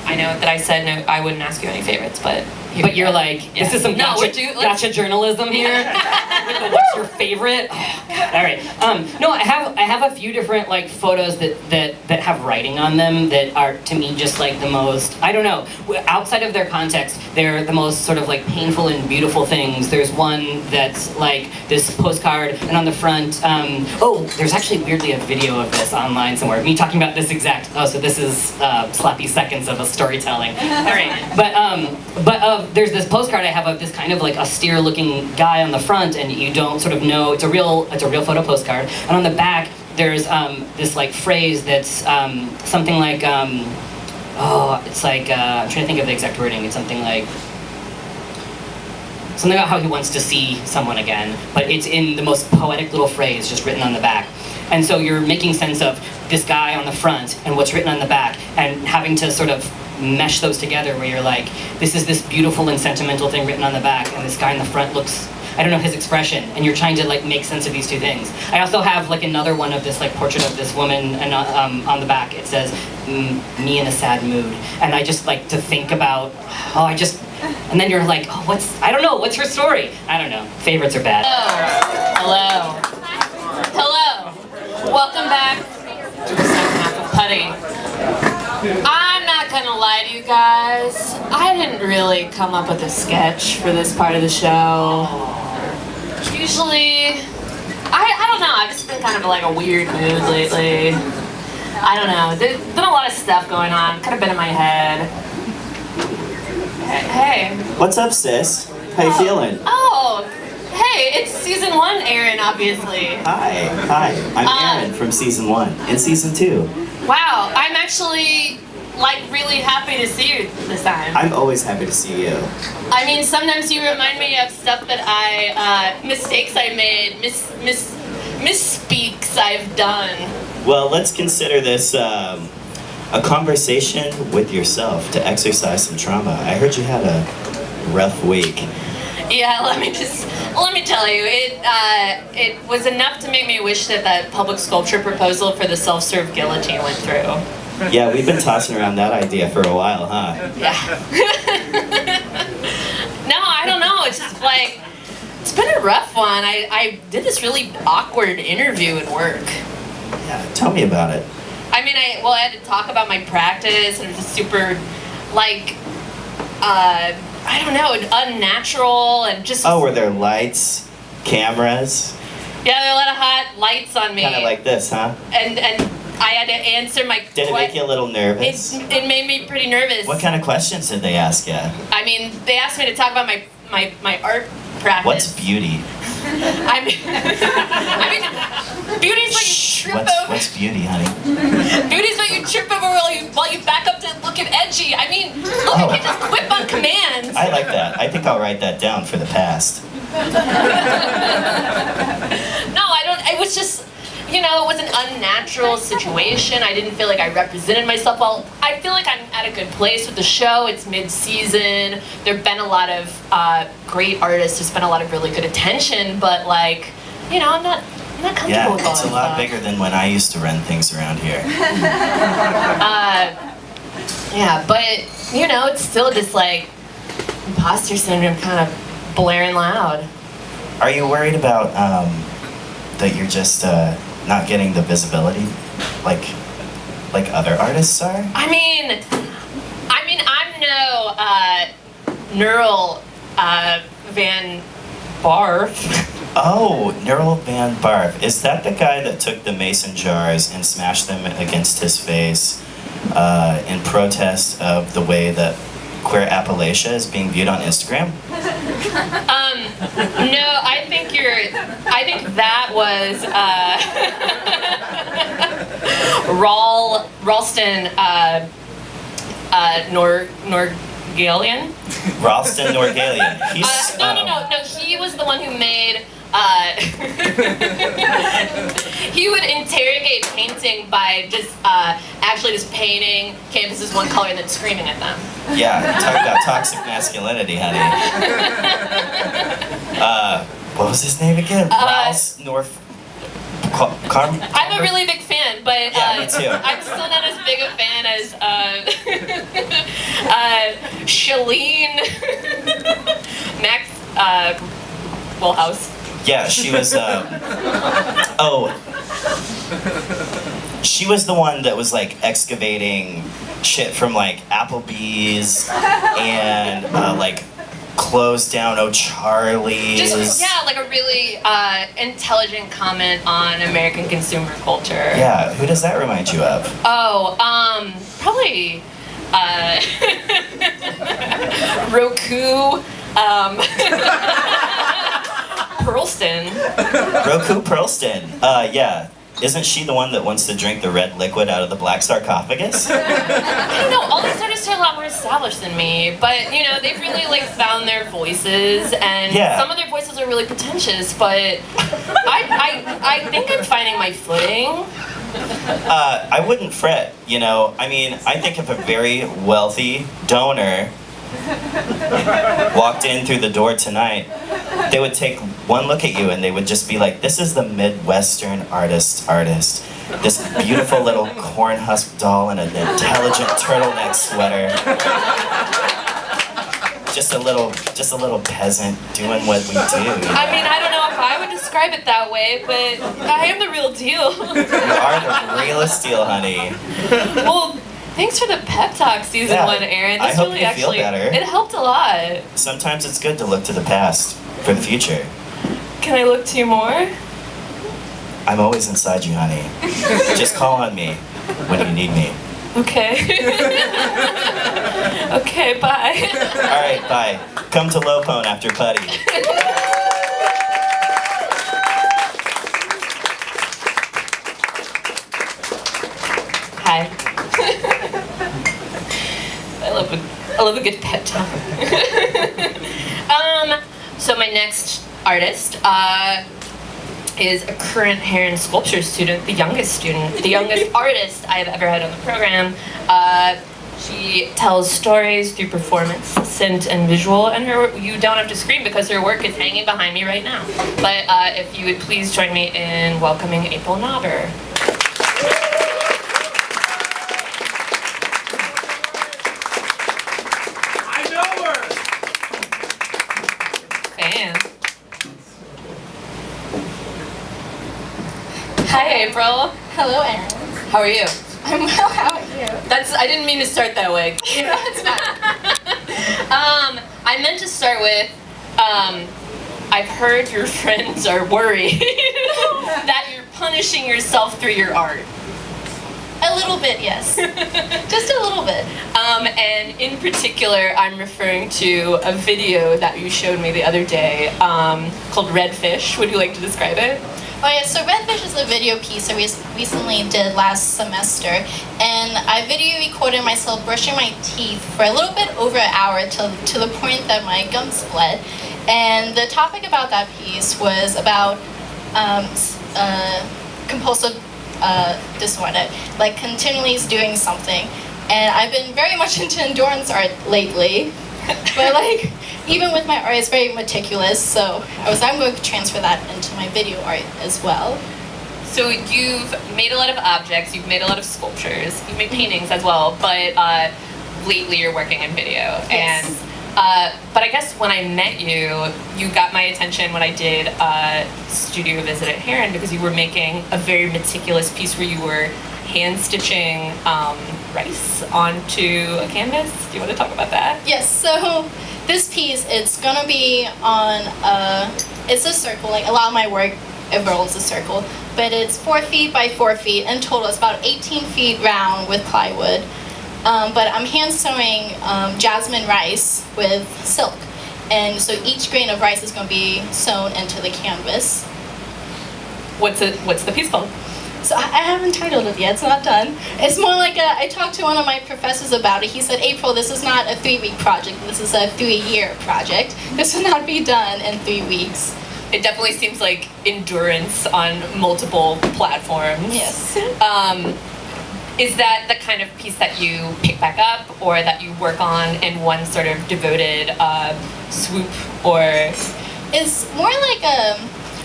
I know that I said no, I wouldn't ask you any favorites, but you're like, this is some gotcha journalism here. With the, what's your favorite? Oh, God. All right. No, I have a few different like photos that have writing on them that are to me just like the most, I don't know, outside of their context, they're the most sort of like painful and beautiful things. There's one that's like this postcard, and on the front, there's actually weirdly a video of this online somewhere. Me talking about this exact. Oh, so this is sloppy seconds of a storytelling. All right, but there's this postcard I have of this kind of like austere looking guy on the front, and you don't sort of know it's a real photo postcard, and on the back there's this like phrase that's something like it's like I'm trying to think of the exact wording. It's something about how he wants to see someone again, but it's in the most poetic little phrase just written on the back. And so you're making sense of this guy on the front and what's written on the back, and having to sort of mesh those together where you're like, this is this beautiful and sentimental thing written on the back, and this guy in the front looks, I don't know, his expression, and you're trying to like make sense of these two things. I also have like another one of this like portrait of this woman, and on the back it says, me in a sad mood. And I just like to think about, and then you're like, I don't know, what's her story? I don't know, favorites are bad. Hello. Welcome back to the second half of Putty. I'm not gonna lie to you guys. I didn't really come up with a sketch for this part of the show. Usually, I don't know, I've just been kind of like a weird mood lately. I don't know, there's been a lot of stuff going on, could have been in my head. Hey. What's up, sis? How you feeling? Oh, hey, it's season 1, Erin, obviously. Hi. I'm Erin from season 1 and season 2. Wow, I'm actually like really happy to see you this time. I'm always happy to see you. I mean, sometimes you remind me of stuff that mistakes I made, misspeaks I've done. Well, let's consider this A conversation with yourself to exercise some trauma. I heard you had a rough week. Yeah, let me tell you, it was enough to make me wish that public sculpture proposal for the self-serve guillotine went through. Yeah, we've been tossing around that idea for a while, huh? Yeah. No, I don't know. It's just like, it's been a rough one. I did this really awkward interview at work. Yeah, tell me about it. I mean, I had to talk about my practice, and it was just super, like, I don't know, unnatural, and just... Oh, were there lights, cameras? Yeah, there were a lot of hot lights on me. Kind of like this, huh? And I had to answer my... Did it make you a little nervous? It made me pretty nervous. What kind of questions did they ask you? I mean, they asked me to talk about my art practice. What's beauty? I mean, beauty's what you trip over. What's beauty, honey? Beauty's what you trip over while you back up to looking edgy. I mean, look, you can just whip on command. I like that. I think I'll write that down for the past. No, I don't. It was just, it was an unnatural situation. I didn't feel like I represented myself well. I feel like I'm at a good place with the show. It's mid-season. There've been a lot of great artists. There's been a lot of really good attention, but like, I'm not comfortable Yeah, with all it's a of lot that. bigger than when I used to run things around here. Yeah, but it's still just like imposter syndrome kind of blaring loud. Are you worried about that you're just not getting the visibility like other artists are? I mean, I'm no Neural Van Barf. Oh, Neural Van Barf. Is that the guy that took the mason jars and smashed them against his face in protest of the way that queer Appalachia is being viewed on Instagram? No, I think that was Ralston Norgalian. Ralston Norgalian. He's No. He was the one who made. He would interrogate painting by just actually just painting canvases one color and then screaming at them. Yeah, talk about toxic masculinity, honey. What was his name again? Ralph North. I'm a really big fan, but Yeah, me too. I'm still not as big a fan as Shalene Max Woolhouse. Yeah, she was. She was the one that was like excavating shit from like Applebee's and like closed down O'Charlie's. Just like a really intelligent comment on American consumer culture. Yeah, who does that remind you of? Oh, probably Roku. Pearlston. Roku Pearlston. Yeah. Isn't she the one that wants to drink the red liquid out of the black sarcophagus? I don't know, all these artists are a lot more established than me, but they've really like found their voices, and Yeah. some of their voices are really pretentious, but I think I'm finding my footing. I wouldn't fret, I mean, I think if a very wealthy donor walked in through the door tonight, they would take one look at you and they would just be like, this is the Midwestern artist. This beautiful little corn husk doll in an intelligent turtleneck sweater. Just a little peasant doing what we do. I mean, I don't know if I would describe it that way, but I am the real deal. You are the realest deal, honey. Well, thanks for the pep talk, season 1, Erin. I This hope really you feel better. It helped a lot. Sometimes it's good to look to the past for the future. Can I look to you more? I'm always inside you, honey. Just call on me when you need me. Okay. Okay, bye. All right, bye. Come to Lopone after Putty. Hi. I love a good pep talk. So my next artist is a current Heron sculpture student, the youngest artist I have ever had on the program. She tells stories through performance, scent, and visual, and you don't have to scream because her work is hanging behind me right now. But if you would please join me in welcoming April Knauber. I know her! Fan. Hi, April. Hello, Erin. How are you? I'm well. How are you? I didn't mean to start that way. It's fine. I meant to start with, I've heard your friends are worried that you're punishing yourself through your art. A little bit, yes. Just a little bit. And in particular, I'm referring to a video that you showed me the other day called Redfish. Would you like to describe it? Oh yeah, so Redfish is a video piece I recently did last semester, and I video recorded myself brushing my teeth for a little bit over an hour to the point that my gums bled. And the topic about that piece was about compulsive disorder, like continually doing something. And I've been very much into endurance art lately, but like even with my art, it's very meticulous. So I'm going to transfer that into my video art as well. So you've made a lot of objects, you've made a lot of sculptures, you've made paintings as well, but lately you're working in video. Yes. And but I guess when I met you, you got my attention when I did a studio visit at Heron because you were making a very meticulous piece where you were hand stitching rice onto a canvas. Do you want to talk about that? Yes, so this piece, it's gonna be on it's a circle, like a lot of my work involves a circle, but it's 4 feet by 4 feet. In total, it's about 18 feet round with plywood. But I'm hand sewing jasmine rice with silk. And so each grain of rice is gonna be sewn into the canvas. What's the piece called? So I haven't titled it yet, it's not done. It's more like I talked to one of my professors about it. He said, April, this is not a 3-week project, this is a 3-year project. This will not be done in 3 weeks. It definitely seems like endurance on multiple platforms. Yes. Is that the kind of piece that you pick back up or that you work on in one sort of devoted swoop, or? It's more like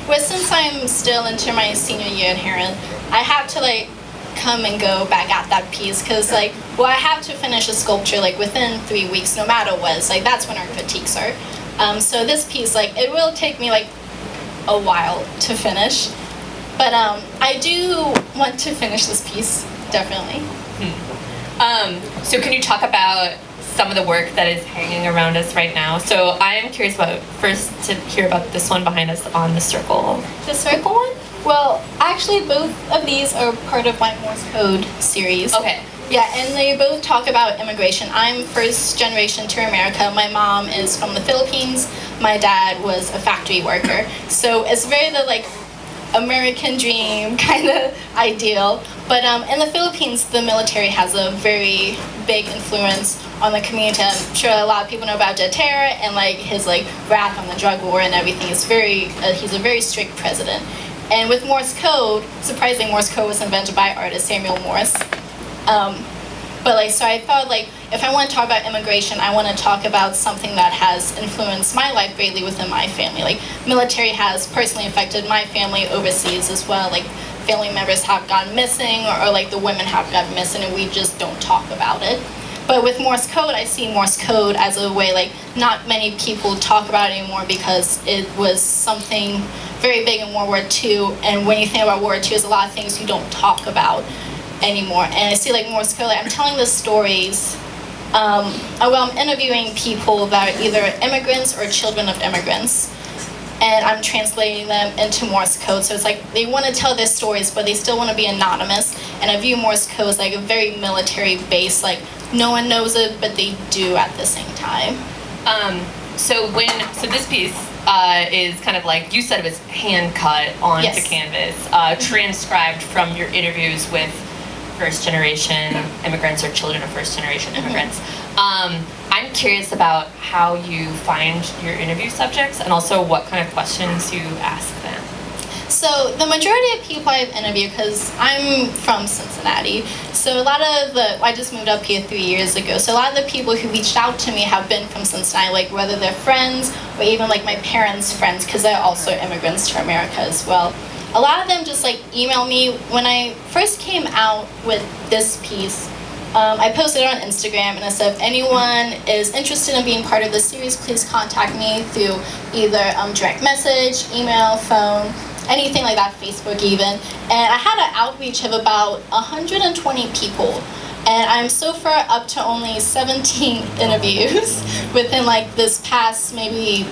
well, since I'm still into my senior year at Heron, I have to like come and go back at that piece because I have to finish a sculpture like within 3 weeks, no matter what. It's like that's when our critiques are. So this piece, like it will take me like a while to finish, but I do want to finish this piece, definitely. So can you talk about some of the work that is hanging around us right now? So I am curious first to hear about this one behind us on the circle. The circle one? Well, actually both of these are part of my Morse code series. Okay. Yeah, and they both talk about immigration. I'm first generation to America. My mom is from the Philippines. My dad was a factory worker. So it's very the like American dream kind of ideal. But in the Philippines, the military has a very big influence on the community. I'm sure a lot of people know about Jedediah and like his like wrath on the drug war and everything. It's very he's a very strict president. And with Morse code, surprisingly, Morse code was invented by artist Samuel Morse. But like, so I thought like, if I want to talk about immigration, I want to talk about something that has influenced my life greatly within my family. Like, military has personally affected my family overseas as well. Like, family members have gone missing, or like the women have gotten missing, and we just don't talk about it. But with Morse code, I see Morse code as a way like not many people talk about it anymore because it was something very big in World War II. And when you think about World War II, there's a lot of things you don't talk about anymore. And I see like Morse code, like I'm telling the stories. I'm interviewing people that are either immigrants or children of immigrants, and I'm translating them into Morse code. So it's like they want to tell their stories, but they still want to be anonymous. And I view Morse code as like a very military base, like no one knows it, but they do at the same time. So this piece is kind of like you said, it was hand cut onto Yes. canvas, transcribed from your interviews with first-generation immigrants or children of first-generation immigrants. I'm curious about how you find your interview subjects and also what kind of questions you ask them. So the majority of people I've interviewed, because I'm from Cincinnati, so a lot of I just moved up here 3 years ago, so a lot of the people who reached out to me have been from Cincinnati, like whether they're friends or even like my parents' friends, because they're also immigrants to America as well. A lot of them just like email me. When I first came out with this piece, I posted it on Instagram and I said, if anyone is interested in being part of this series, please contact me through either direct message, email, phone, anything like that, Facebook even. And I had an outreach of about 120 people. And I'm so far up to only 17 interviews within like this past maybe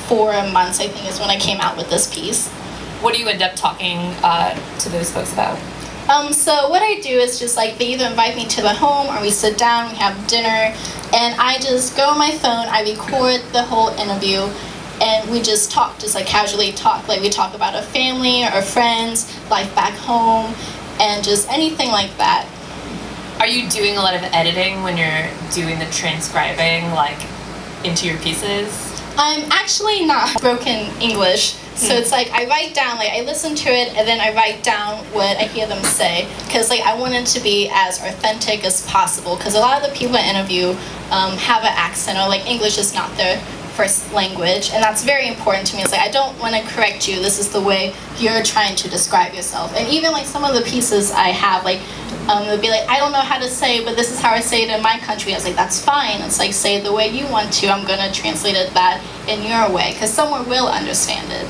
4 months, I think is when I came out with this piece. What do you end up talking to those folks about? So what I do is just like they either invite me to the home or we sit down, we have dinner, and I just go on my phone, I record the whole interview, and we just talk, just like casually talk. Like we talk about our family, our friends, life back home, and just anything like that. Are you doing a lot of editing when you're doing the transcribing, like, into your pieces? I'm actually not broken English. So it's like I write down, like I listen to it and then I write down what I hear them say, because like I want it to be as authentic as possible, because a lot of the people I interview have an accent, or like English is not their first language, and that's very important to me. It's like I don't want to correct you, this is the way you're trying to describe yourself. And even like some of the pieces I have, like they'll be like, I don't know how to say, but this is how I say it in my country. I was like, that's fine. It's like, say it the way you want to. I'm gonna translate it that in your way, because someone will understand it.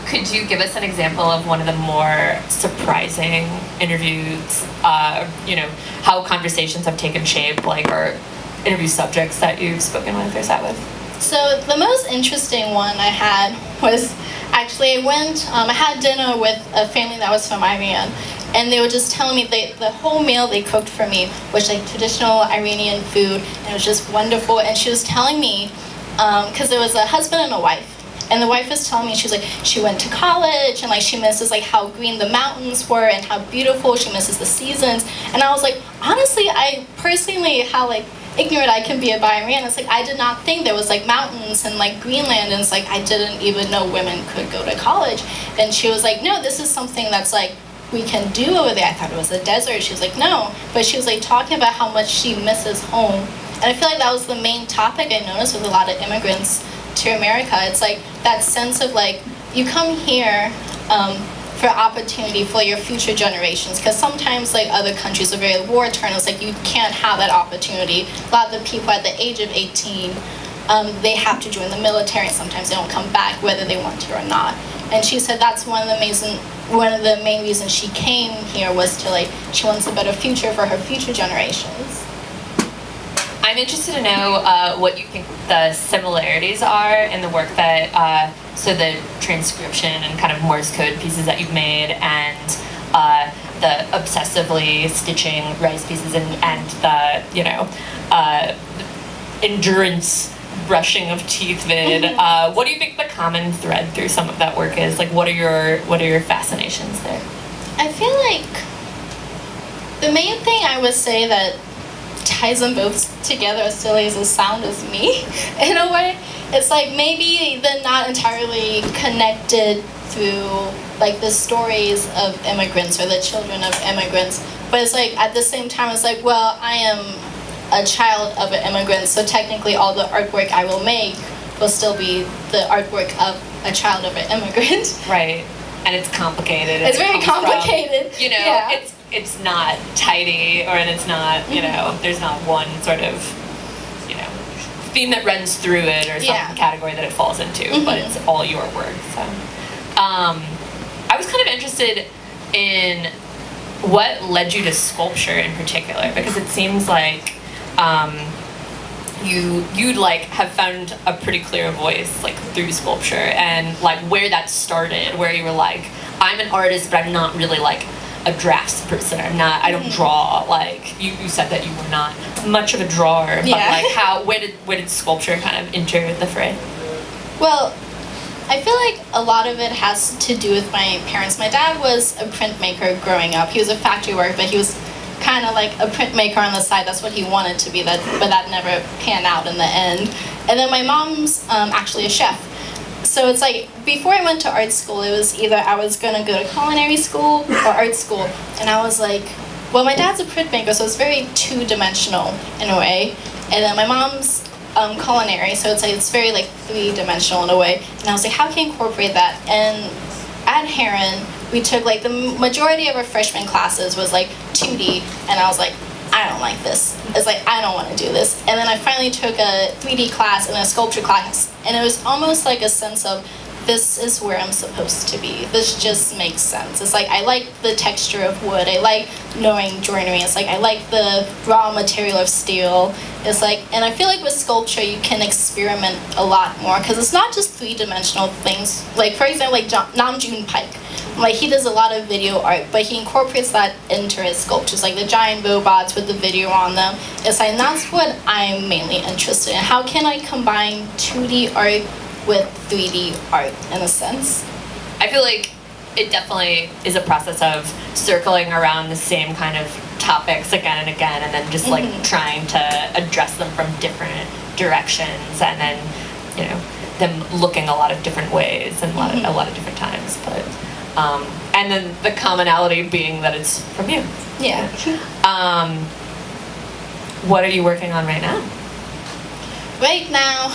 Could you give us an example of one of the more surprising interviews, how conversations have taken shape, like, or interview subjects that you've spoken with or sat with? So the most interesting one I had was actually I had dinner with a family that was from Iran, and they were just telling me the whole meal they cooked for me was like traditional Iranian food, and it was just wonderful. And she was telling me, because there was a husband and a wife, and the wife was telling me, she was like, she went to college and like she misses like how green the mountains were and how beautiful, she misses the seasons. And I was like, honestly, I personally, how like ignorant I can be about Iran. It's like I did not think there was like mountains and like Greenland, and it's like I didn't even know women could go to college. And she was like, no, this is something that's like we can do over there. I thought it was a desert. She was like, no. But she was like talking about how much she misses home. And I feel like that was the main topic I noticed with a lot of immigrants to America. It's like that sense of like you come here for opportunity for your future generations, because sometimes like other countries are very war torn. It's like you can't have that opportunity. A lot of the people at the age of 18, they have to join the military, and sometimes they don't come back whether they want to or not. And she said that's one of the main reasons she came here was to like she wants a better future for her future generations. I'm interested to know what you think the similarities are in the work that, so the transcription and kind of Morse code pieces that you've made, and the obsessively stitching rice pieces, and the, endurance brushing of teeth vid. What do you think the common thread through some of that work is? Like, what are your fascinations there? I feel like the main thing I would say that ties them both together, as silly as it sounds, as me, in a way. It's like maybe they're not entirely connected through like the stories of immigrants or the children of immigrants, but it's like at the same time it's like, well, I am a child of an immigrant, so technically all the artwork I will make will still be the artwork of a child of an immigrant. Right, and it's complicated. It's very complicated. From, yeah. It's not tidy, and it's not, there's not one sort of, theme that runs through it or some category that it falls into, but it's all your work. So, I was kind of interested in what led you to sculpture in particular, because it seems like you'd like have found a pretty clear voice like through sculpture, and like where that started, where you were like, I'm an artist, but I'm not really like a drafts person. I don't draw. Like you said that you were not much of a drawer, but like where did sculpture kind of enter the fray? Well, I feel like a lot of it has to do with my parents. My dad was a printmaker growing up. He was a factory worker, but he was kind of like a printmaker on the side. That's what he wanted to be, but that never panned out in the end. And then my mom's actually a chef. So So it's like, before I went to art school, it was either I was gonna go to culinary school or art school. And I was like, well, my dad's a printmaker, so it's very two-dimensional in a way. And then my mom's culinary, so it's like, it's very like three-dimensional in a way. And I was like, how can I incorporate that? And at Heron, we took like the majority of our freshman classes was like 2D, and I was like, I don't like this. It's like, I don't want to do this. And then I finally took a 3D class and a sculpture class, and it was almost like a sense of, this is where I'm supposed to be. This just makes sense. It's like, I like the texture of wood. I like knowing joinery. It's like, I like the raw material of steel. It's like, and I feel like with sculpture, you can experiment a lot more, because it's not just three-dimensional things. Like, for example, like Namjoon Pike. Like, he does a lot of video art, but he incorporates that into his sculptures, like the giant robots with the video on them. It's like, that's what I'm mainly interested in. How can I combine 2D art with 3D art, in a sense? I feel like it definitely is a process of circling around the same kind of topics again and again, and then just like trying to address them from different directions, and then, you know, them looking a lot of different ways and a lot of different times. But and then the commonality being that it's from you. Yeah. What are you working on right now? Right now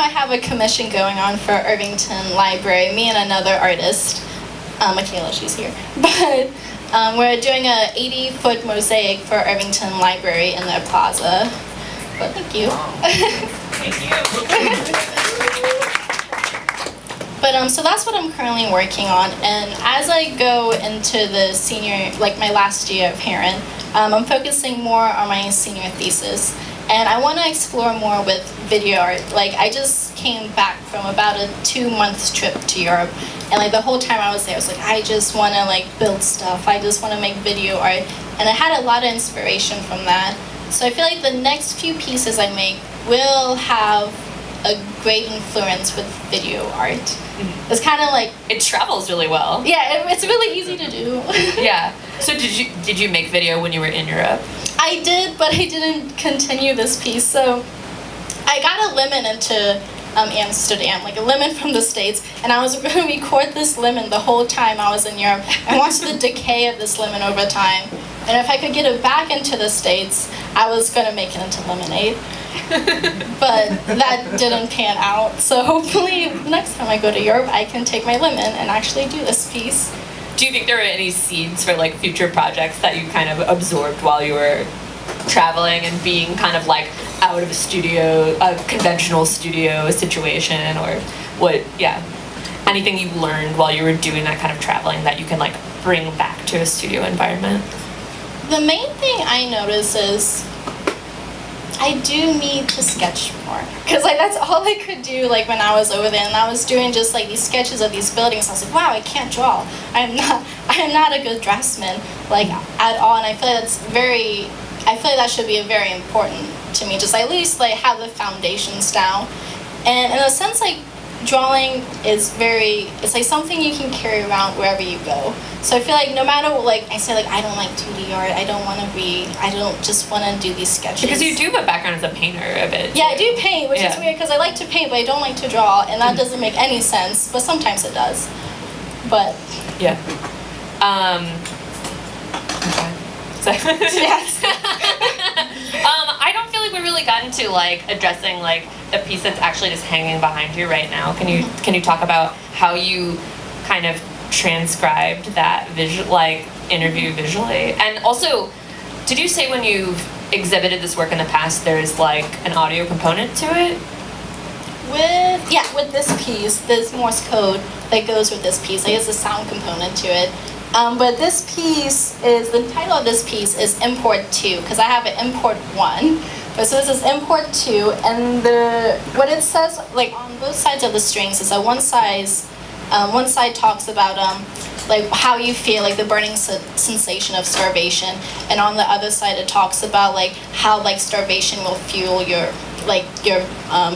I have a commission going on for Irvington Library, me and another artist, Michaela, she's here. But we're doing a 80-foot mosaic for Irvington Library in their plaza. But thank you. Thank you. But so that's what I'm currently working on. And as I go into the senior, like my last year of Heron, I'm focusing more on my senior thesis. And I want to explore more with video art. Like, I just came back from about a 2-month trip to Europe, and like the whole time I was there, I was like, I just want to like build stuff. I just want to make video art, and I had a lot of inspiration from that. So I feel like the next few pieces I make will have a great influence with video art. It's kind of like, It travels really well. yeah, it's really easy to do. Yeah. So did you make video when you were in Europe? I did, but I didn't continue this piece. So I got a lemon into Amsterdam, like a lemon from the States, and I was going to record this lemon the whole time I was in Europe and watch the decay of this lemon over time. And if I could get it back into the States, I was going to make it into lemonade. But that didn't pan out. So hopefully the next time I go to Europe, I can take my lemon and actually do this piece. Do you think there were any seeds for like future projects that you kind of absorbed while you were traveling and being kind of like out of a conventional studio situation, or what? Yeah, anything you learned while you were doing that kind of traveling that you can like bring back to a studio environment? The main thing I notice is I do need to sketch more, because like that's all I could do like when I was over there, and I was doing just like these sketches of these buildings. I was like, wow, I can't draw. I am not a good draftsman like at all, and I feel like that should be very important to me, just at least like have the foundations down. And in a sense, like drawing is it's like something you can carry around wherever you go. So I feel like no matter what, like I say, like I don't like 2D art, I don't just want to do these sketches. Because you do have a background as a painter a bit. Yeah, I do paint, which Yeah. is weird because I like to paint, but I don't like to draw, and that doesn't make any sense, but sometimes it does. But Yeah. Okay. So yes. I don't feel like we really got into like addressing like the piece that's actually just hanging behind you right now. Can you talk about how you kind of transcribed that interview visually? And also, did you say when you've exhibited this work in the past, there's like an audio component to it? With this piece, there's Morse code that goes with this piece. Like, there's a sound component to it. But this piece the title of this piece is Import 2, because I have an Import 1. But so this is Import 2, and what it says, like on both sides of the strings, is that one side talks about like how you feel, like the burning sensation of starvation, and on the other side it talks about like how like starvation will fuel your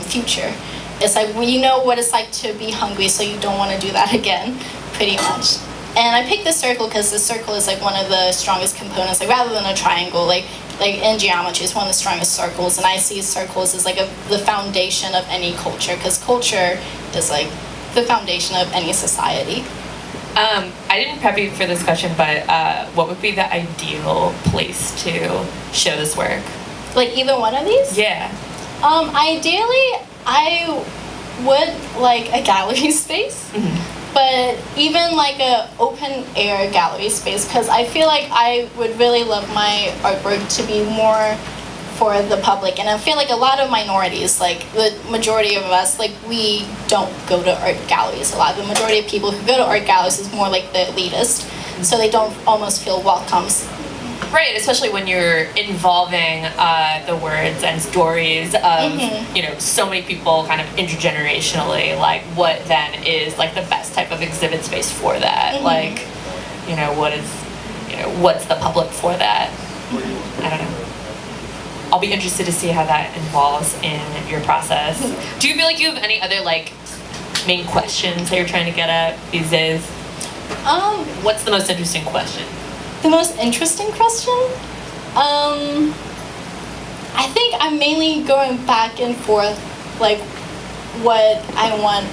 future. It's like, well, you know what it's like to be hungry, so you don't want to do that again, pretty much. And I picked the circle because the circle is like one of the strongest components. Like rather than a triangle, like like in geometry, it's one of the strongest circles, and I see circles as like the foundation of any culture, because culture is like the foundation of any society. I didn't prep you for this question, but what would be the ideal place to show this work? Like either one of these? Yeah. Ideally, I would like a gallery space, but even like a open air gallery space, because I feel like I would really love my artwork to be more for the public. And I feel like a lot of minorities, like the majority of us, like we don't go to art galleries a lot. The majority of people who go to art galleries is more like the elitist, so they don't almost feel welcome. Right, especially when you're involving the words and stories of so many people kind of intergenerationally. Like, what then is like the best type of exhibit space for that? Like, what's the public for that? I don't know. I'll be interested to see how that involves in your process. Do you feel like you have any other like main questions that you're trying to get at these days? What's the most interesting question? The most interesting question? I think I'm mainly going back and forth, like, what I want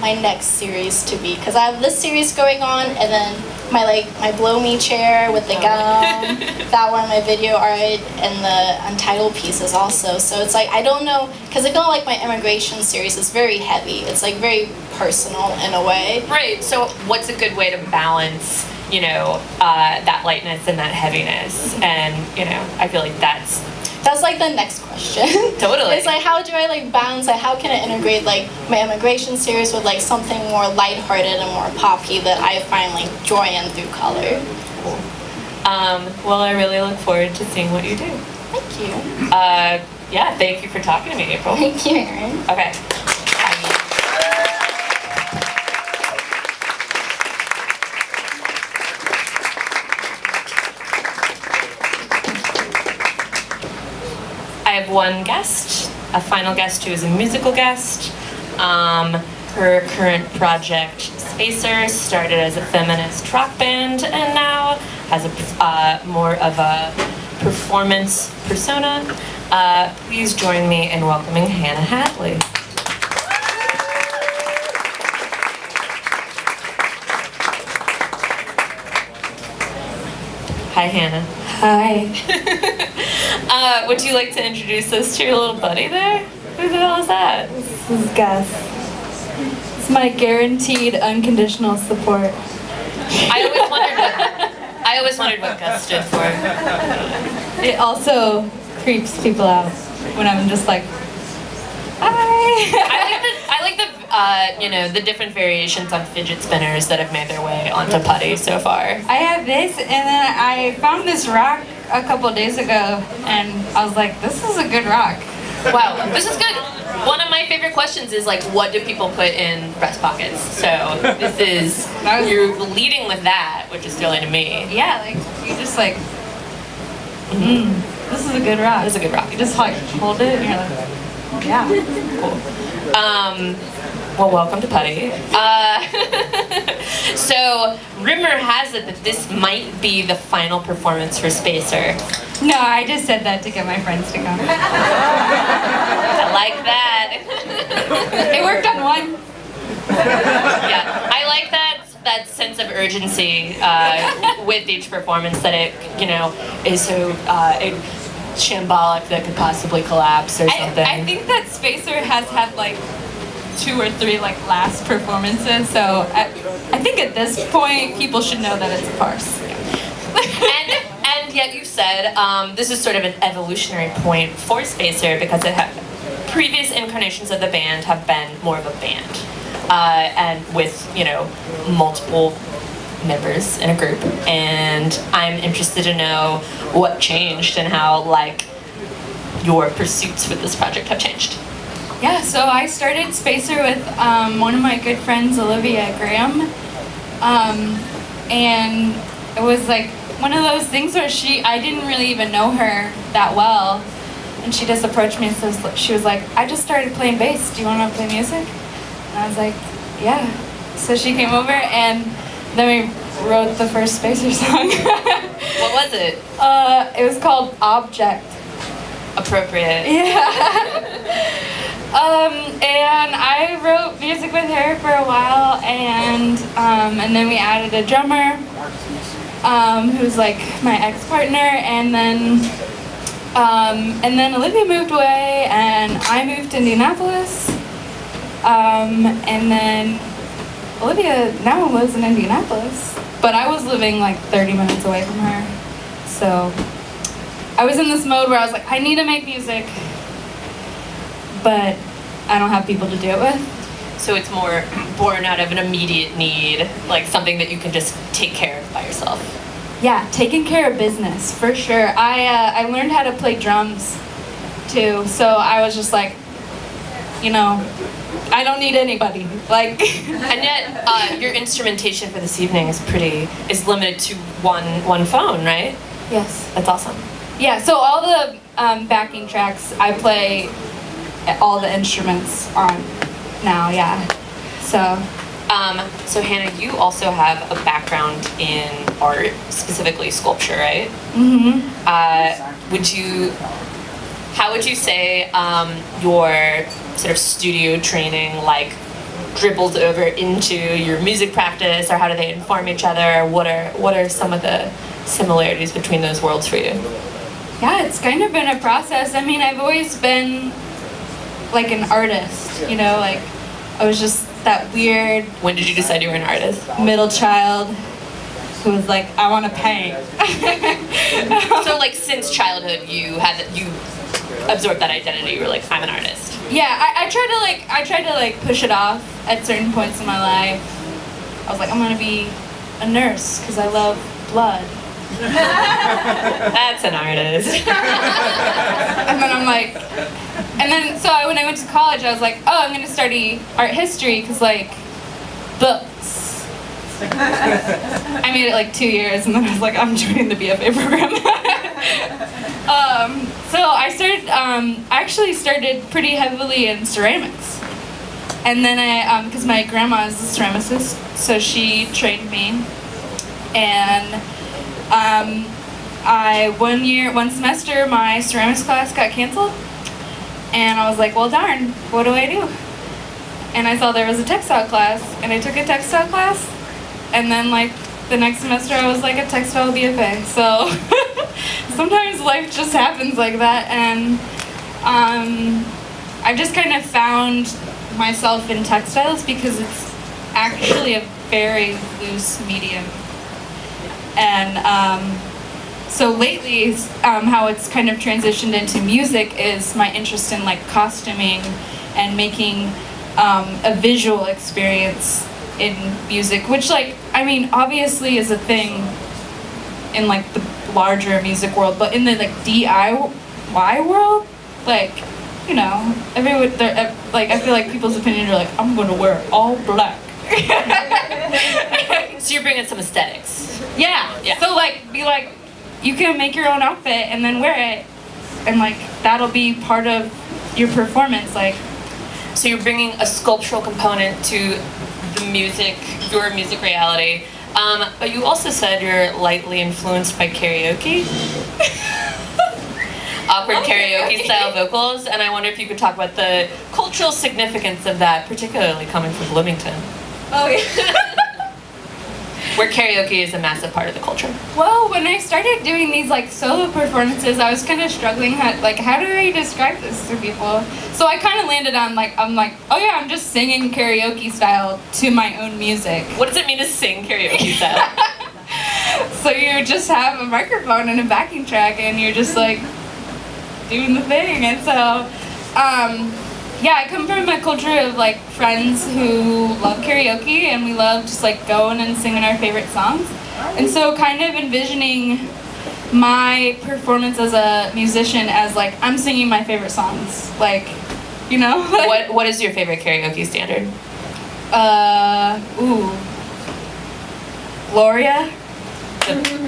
my next series to be. Because I have this series going on, and then my Blow Me chair with the gum, that one, my video art, and the Untitled pieces also. So it's like, I don't know, because I feel like my immigration series is very heavy. It's like very personal in a way. Right, so what's a good way to balance that lightness and that heaviness? And, I feel like that's like the next question. Totally. It's like, how do I like balance, like how can I integrate like my immigration series with like something more lighthearted and more poppy that I find like joy in through color. Cool. Well, I really look forward to seeing what you do. Thank you. Yeah, thank you for talking to me, April. Thank you, Erin. Okay. I have one guest, a final guest who is a musical guest. Her current project, Spacer, started as a feminist rock band and now has a more of a performance persona. Please join me in welcoming Hannah Hadley. Hi, Hannah. Hi. Would you like to introduce us to your little buddy there? Who the hell is that? This is Gus. It's my guaranteed unconditional support. I always wondered what Gus stood for. It also creeps people out when I'm just like, hi. I like the different variations on fidget spinners that have made their way onto Putty so far. I have this, and then I found this rock a couple days ago, and I was like, this is a good rock. Wow, this is good. One of my favorite questions is like, what do people put in breast pockets? So this is, you're leading with that, which is thrilling to me. Yeah, like, you just like, this is a good rock. This is a good rock. You just like hold it, and you're like, yeah. Cool. Well, welcome to Putty. So, rumor has it that this might be the final performance for Spacer. No, I just said that to get my friends to come. I like that. It worked on one. Yeah, I like that sense of urgency with each performance, that it, is so shambolic that could possibly collapse or something. I think that Spacer has had like 2 or 3 like last performances, so I think at this point people should know that it's a farce. and yet you said this is sort of an evolutionary point for Spacer, because previous incarnations of the band have been more of a band, and with multiple members in a group, and I'm interested to know what changed and how like your pursuits with this project have changed. Yeah, so I started Spacer with one of my good friends, Olivia Graham, and it was like one of those things where I didn't really even know her that well, and she just approached me and she was like, I just started playing bass, do you want to play music? And I was like, yeah. So she came over, and then we wrote the first Spacer song. What was it? It was called Object. Appropriate. Yeah. And I wrote music with her for a while, and then we added a drummer, who's like my ex-partner, and then Olivia moved away, and I moved to Indianapolis, and then Olivia now lives in Indianapolis, but I was living like 30 minutes away from her, so I was in this mode where I was like, I need to make music, but I don't have people to do it with. So it's more born out of an immediate need, like something that you can just take care of by yourself. Yeah, taking care of business, for sure. I learned how to play drums, too, so I was just like, I don't need anybody. Like, And yet, your instrumentation for this evening is limited to one phone, right? yes. That's awesome. Yeah, so all the backing tracks, I play all the instruments on now, yeah. So, So Hannah, you also have a background in art, specifically sculpture, right? mm-hmm. How would you say your sort of studio training dribbled over into your music practice, or how do they inform each other? What are some of the similarities between those worlds for you? Yeah, it's kind of been a process. I mean, I've always been like an artist, like I was just that weird When did you decide you were an artist? middle child who was like, I want to paint. So since childhood, you absorbed that identity. You were like, I'm an artist. Yeah, I tried to push it off at certain points in my life. I was like, I'm gonna be a nurse because I love blood. That's an artist. So when I went to college, I was like, oh, I'm gonna study art history because books. I made it 2 years, and then I was like, I'm joining the BFA program. So I actually started pretty heavily in ceramics. And then because my grandma is a ceramicist, so she trained me. And one semester, my ceramics class got canceled. And I was like, well, darn, what do I do? And I saw there was a textile class, and I took a textile class. And then the next semester, I was a textile BFA. So sometimes life just happens like that. And I've just kind of found myself in textiles because it's actually a very loose medium. And so lately, how it's kind of transitioned into music is my interest in costuming and making a visual experience in music, which obviously is a thing in the larger music world, but in the DIY world, everyone, I feel like people's opinions are I'm gonna wear all black. So you're bringing some aesthetics. Yeah. So you can make your own outfit and then wear it, and that'll be part of your performance. So you're bringing a sculptural component to your music reality. But you also said you're lightly influenced by karaoke. Awkward karaoke style vocals, and I wonder if you could talk about the cultural significance of that, particularly coming from Bloomington. Oh yeah. Where karaoke is a massive part of the culture. Well, when I started doing these solo performances, I was kind of struggling. How do I describe this to people? So I kind of landed on oh yeah, I'm just singing karaoke style to my own music. What does it mean to sing karaoke style? So you just have a microphone and a backing track, and you're just doing the thing. And so, yeah, I come from a culture of friends who love karaoke, and we love just going and singing our favorite songs. And so kind of envisioning my performance as a musician as I'm singing my favorite songs, What is your favorite karaoke standard? Gloria?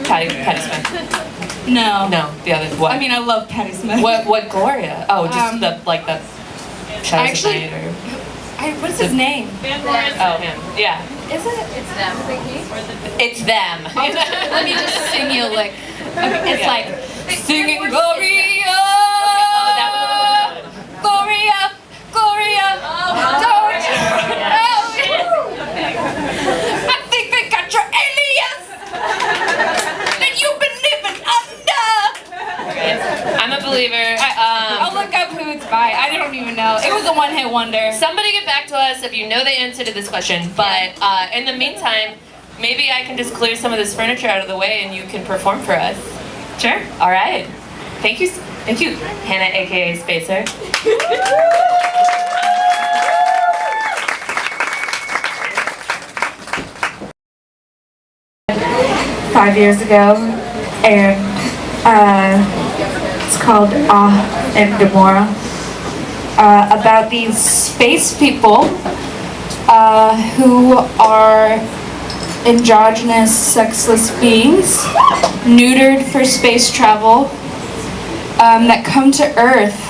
Patti Smith. No. No, the other. What? I mean, I love Patti Smith. What Gloria? Oh, just the Shadows actually, of Night, or what's his name? oh, him. Yeah. Is it? It's them. Let me just sing you It's like singing Gloria, Gloria, Gloria. Don't you know it? I think they got your alias that you've been living under. I'm a believer. I'll look up who it's by. I don't even know. It was a one-hit wonder. Somebody get back to us if you know the answer to this question. But in the meantime, maybe I can just clear some of this furniture out of the way and you can perform for us. Sure. All right. Thank you, Hannah, aka Spacer. 5 years ago, and it's called and Demora, about these space people who are androgynous, sexless beings, neutered for space travel, that come to Earth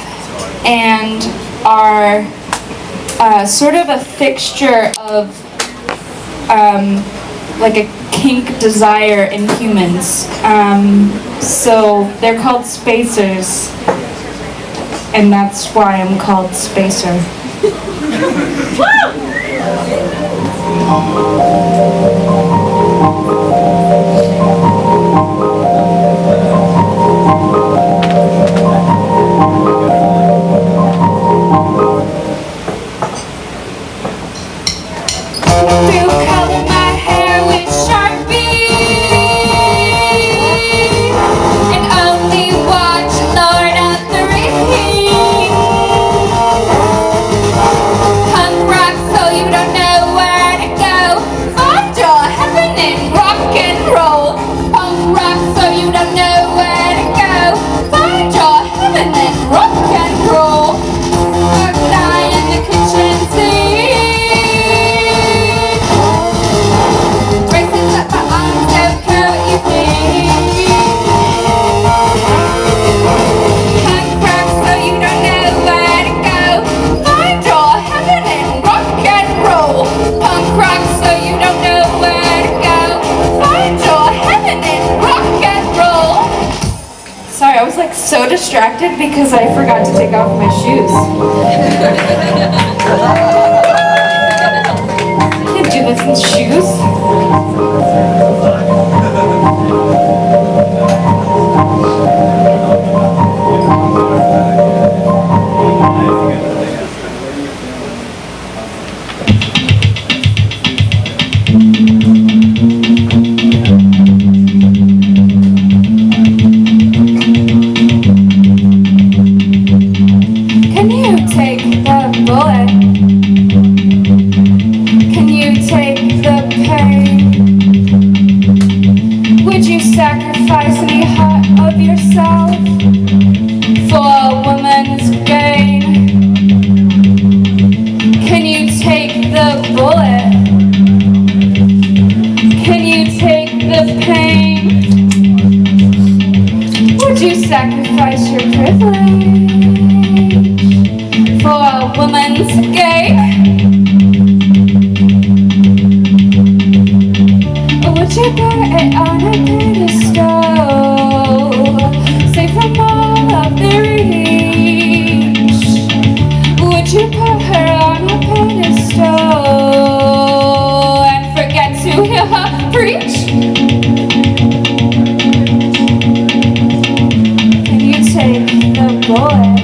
and are sort of a fixture of like a kink desire in humans. So they're called spacers, and that's why I'm called Spacer. Sorry, I was like so distracted because I forgot to take off my shoes. I can't do this in shoes. Can you take the pain? Would you sacrifice any part of yourself for a woman's gain? Can you take the bullet? Can you take the pain? Would you sacrifice your privilege for a woman's gain? Or would you put it on a pedestal, safe from all of the reach? Would you put her on a pedestal and forget to hear her preach? Can you take the bullet?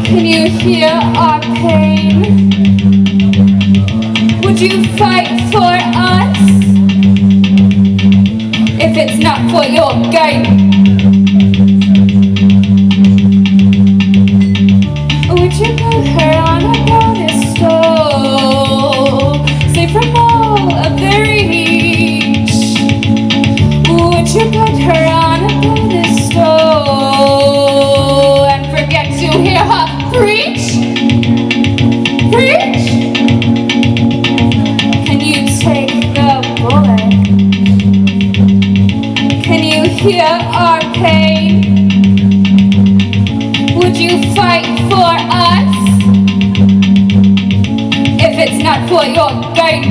Can you hear our pain? Would you fight for us if it's not for your gain? Would you put her on a pedestal, safe from all of their reach? Would you put her on a pedestal and forget to hear her preach? Preach? Can you take the bullet? Can you hear our pain? Would you fight for us if it's not for your gain?